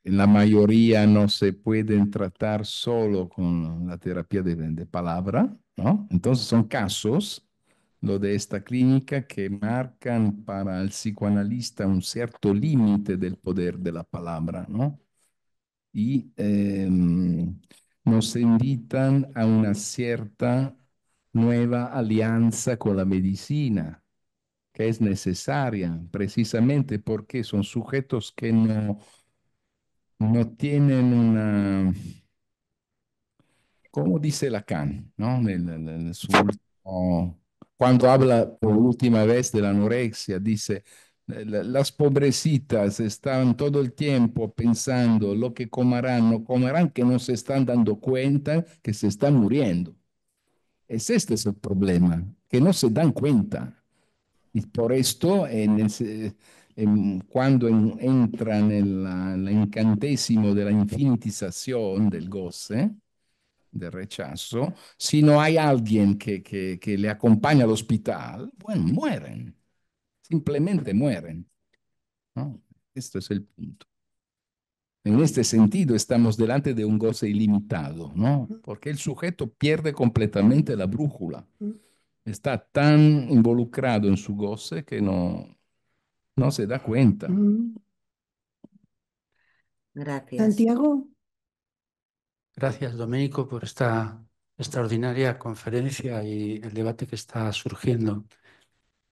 en la mayoría no se pueden tratar solo con la terapia de palabra, ¿no? Entonces son casos, lo de esta clínica, que marcan para el psicoanalista un cierto límite del poder de la palabra, ¿no? Y nos invitan a una cierta nueva alianza con la medicina, que es necesaria precisamente porque son sujetos que no tienen una, como dice Lacan, ¿no? Cuando habla por última vez de la anorexia, dice, las pobrecitas están todo el tiempo pensando lo que comerán, no comerán, que no se están dando cuenta que se están muriendo. Este es el problema, que no se dan cuenta. Y por esto, cuando entran en el incantesimo de la infinitización del goce, del rechazo, si no hay alguien que le acompaña al hospital, bueno, mueren, simplemente mueren, ¿no? Esto es el punto. En este sentido, estamos delante de un goce ilimitado, ¿no? Porque el sujeto pierde completamente la brújula. Está tan involucrado en su goce que no se da cuenta. Gracias. Santiago. Gracias, Domenico, por esta extraordinaria conferencia y el debate que está surgiendo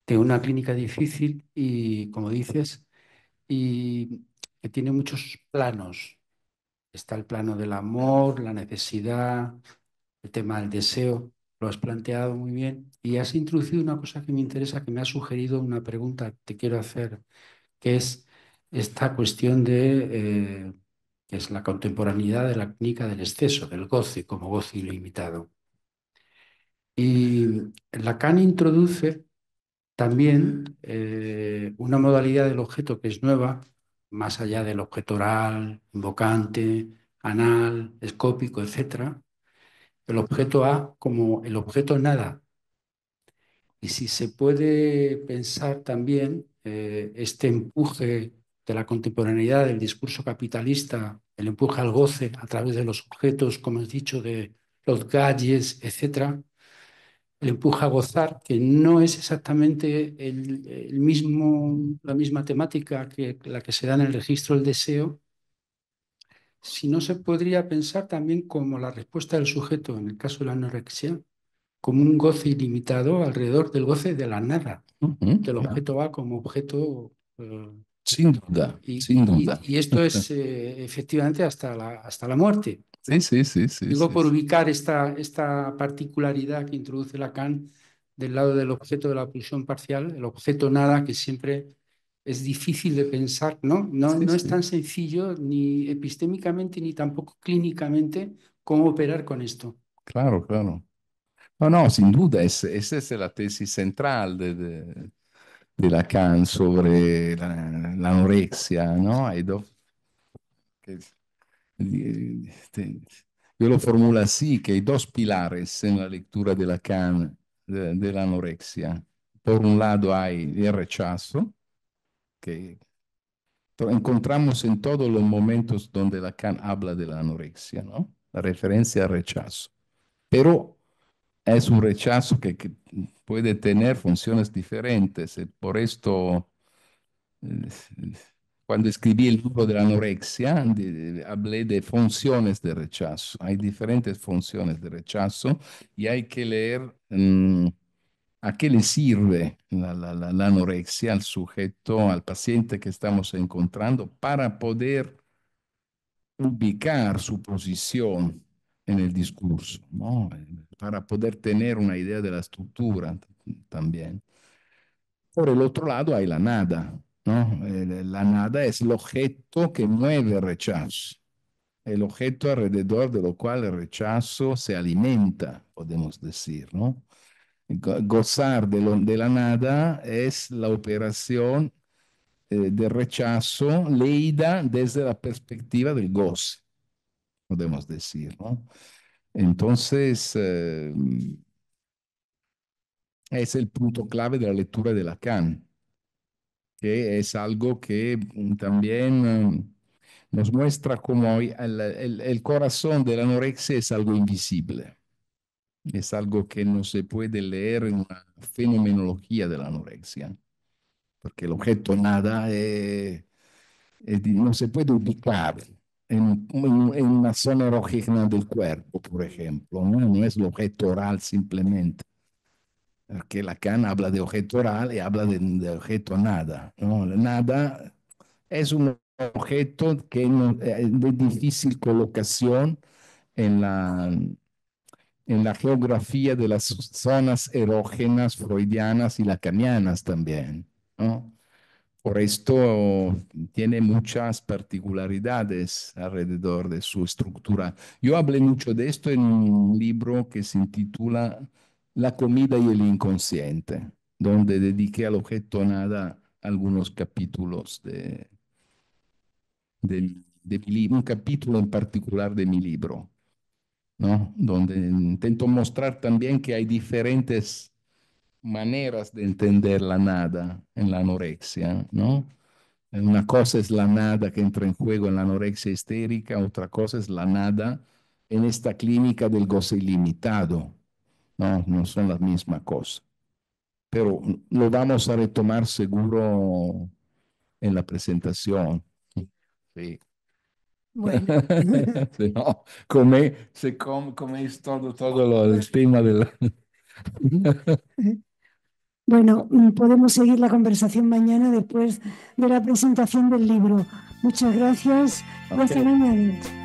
de una clínica difícil y, como dices, y que tiene muchos planos. Está el plano del amor, la necesidad, el tema del deseo. Lo has planteado muy bien y has introducido una cosa que me interesa, que me ha sugerido una pregunta que te quiero hacer, que es esta cuestión que es la contemporaneidad de la clínica del exceso, del goce como goce ilimitado. Y Lacan introduce también una modalidad del objeto que es nueva, más allá del objeto oral, invocante, anal, escópico, etc. El objeto A como el objeto nada. Y si se puede pensar también este empuje de la contemporaneidad del discurso capitalista, el empuje al goce a través de los objetos, como has dicho, de los gadgets, etcétera, el empuje a gozar, que no es exactamente la misma temática que la que se da en el registro del deseo, sino se podría pensar también como la respuesta del sujeto, en el caso de la anorexia, como un goce ilimitado alrededor del goce de la nada, del objeto A como objeto. Sin duda, Y, sin duda. y esto es efectivamente hasta la muerte. Sí, sí, sí, sí. Digo, Sí, por sí. ubicar esta particularidad que introduce Lacan del lado del objeto de la pulsión parcial, el objeto nada, que siempre es difícil de pensar, ¿no? No, Sí, no es sí. tan sencillo ni epistémicamente ni tampoco clínicamente cómo operar con esto. Claro, claro. No, no, sin duda, esa es la tesis central de Lacan sobre la anorexia, ¿no? Hay dos, que- este, yo lo formulo así, que hay dos pilares en la lectura de Lacan de la anorexia. Por un lado hay el rechazo, que encontramos en todos los momentos donde Lacan habla de la anorexia, ¿no? La referencia al rechazo. Pero es un rechazo que puede tener funciones diferentes. Por esto, eh, cuando escribí el libro de la anorexia, hablé de funciones de rechazo. Hay diferentes funciones de rechazo y hay que leer a qué le sirve la anorexia al sujeto, al paciente que estamos encontrando para poder ubicar su posición en el discurso, ¿no? Para poder tener una idea de la estructura también. Por el otro lado hay la nada, ¿no? La nada es el objeto que mueve el rechazo. el objeto alrededor de lo cual el rechazo se alimenta, podemos decir, ¿no? Gozar de la nada es la operación de rechazo leída desde la perspectiva del goce, podemos decir, ¿no? Entonces, es el punto clave de la lectura de Lacan, que es algo que también nos muestra cómo el corazón de la anorexia es algo invisible, es algo que no se puede leer en una fenomenología de la anorexia, porque el objeto nada no se puede ubicar en una zona erógena del cuerpo, por ejemplo, ¿no? No es el objeto oral simplemente, porque Lacan habla de objeto oral y habla de objeto nada, ¿no? Nada es un objeto que de difícil colocación en la geografía de las zonas erógenas freudianas y lacanianas también, ¿no? Por esto tiene muchas particularidades alrededor de su estructura. Yo hablé mucho de esto en un libro que se intitula La comida y el inconsciente, donde dediqué al objeto nada algunos capítulos de mi libro, un capítulo en particular de mi libro, ¿no? Donde intento mostrar también que hay diferentes maneras de entender la nada en la anorexia, ¿no? Una cosa es la nada que entra en juego en la anorexia histérica, otra cosa es la nada en esta clínica del goce ilimitado, ¿no? No son la misma cosa. Pero lo vamos a retomar seguro en la presentación. Sí. Bueno, Sí, no, coméis todo el tema del... bueno, podemos seguir la conversación mañana después de la presentación del libro. Muchas gracias y hasta Ok. mañana.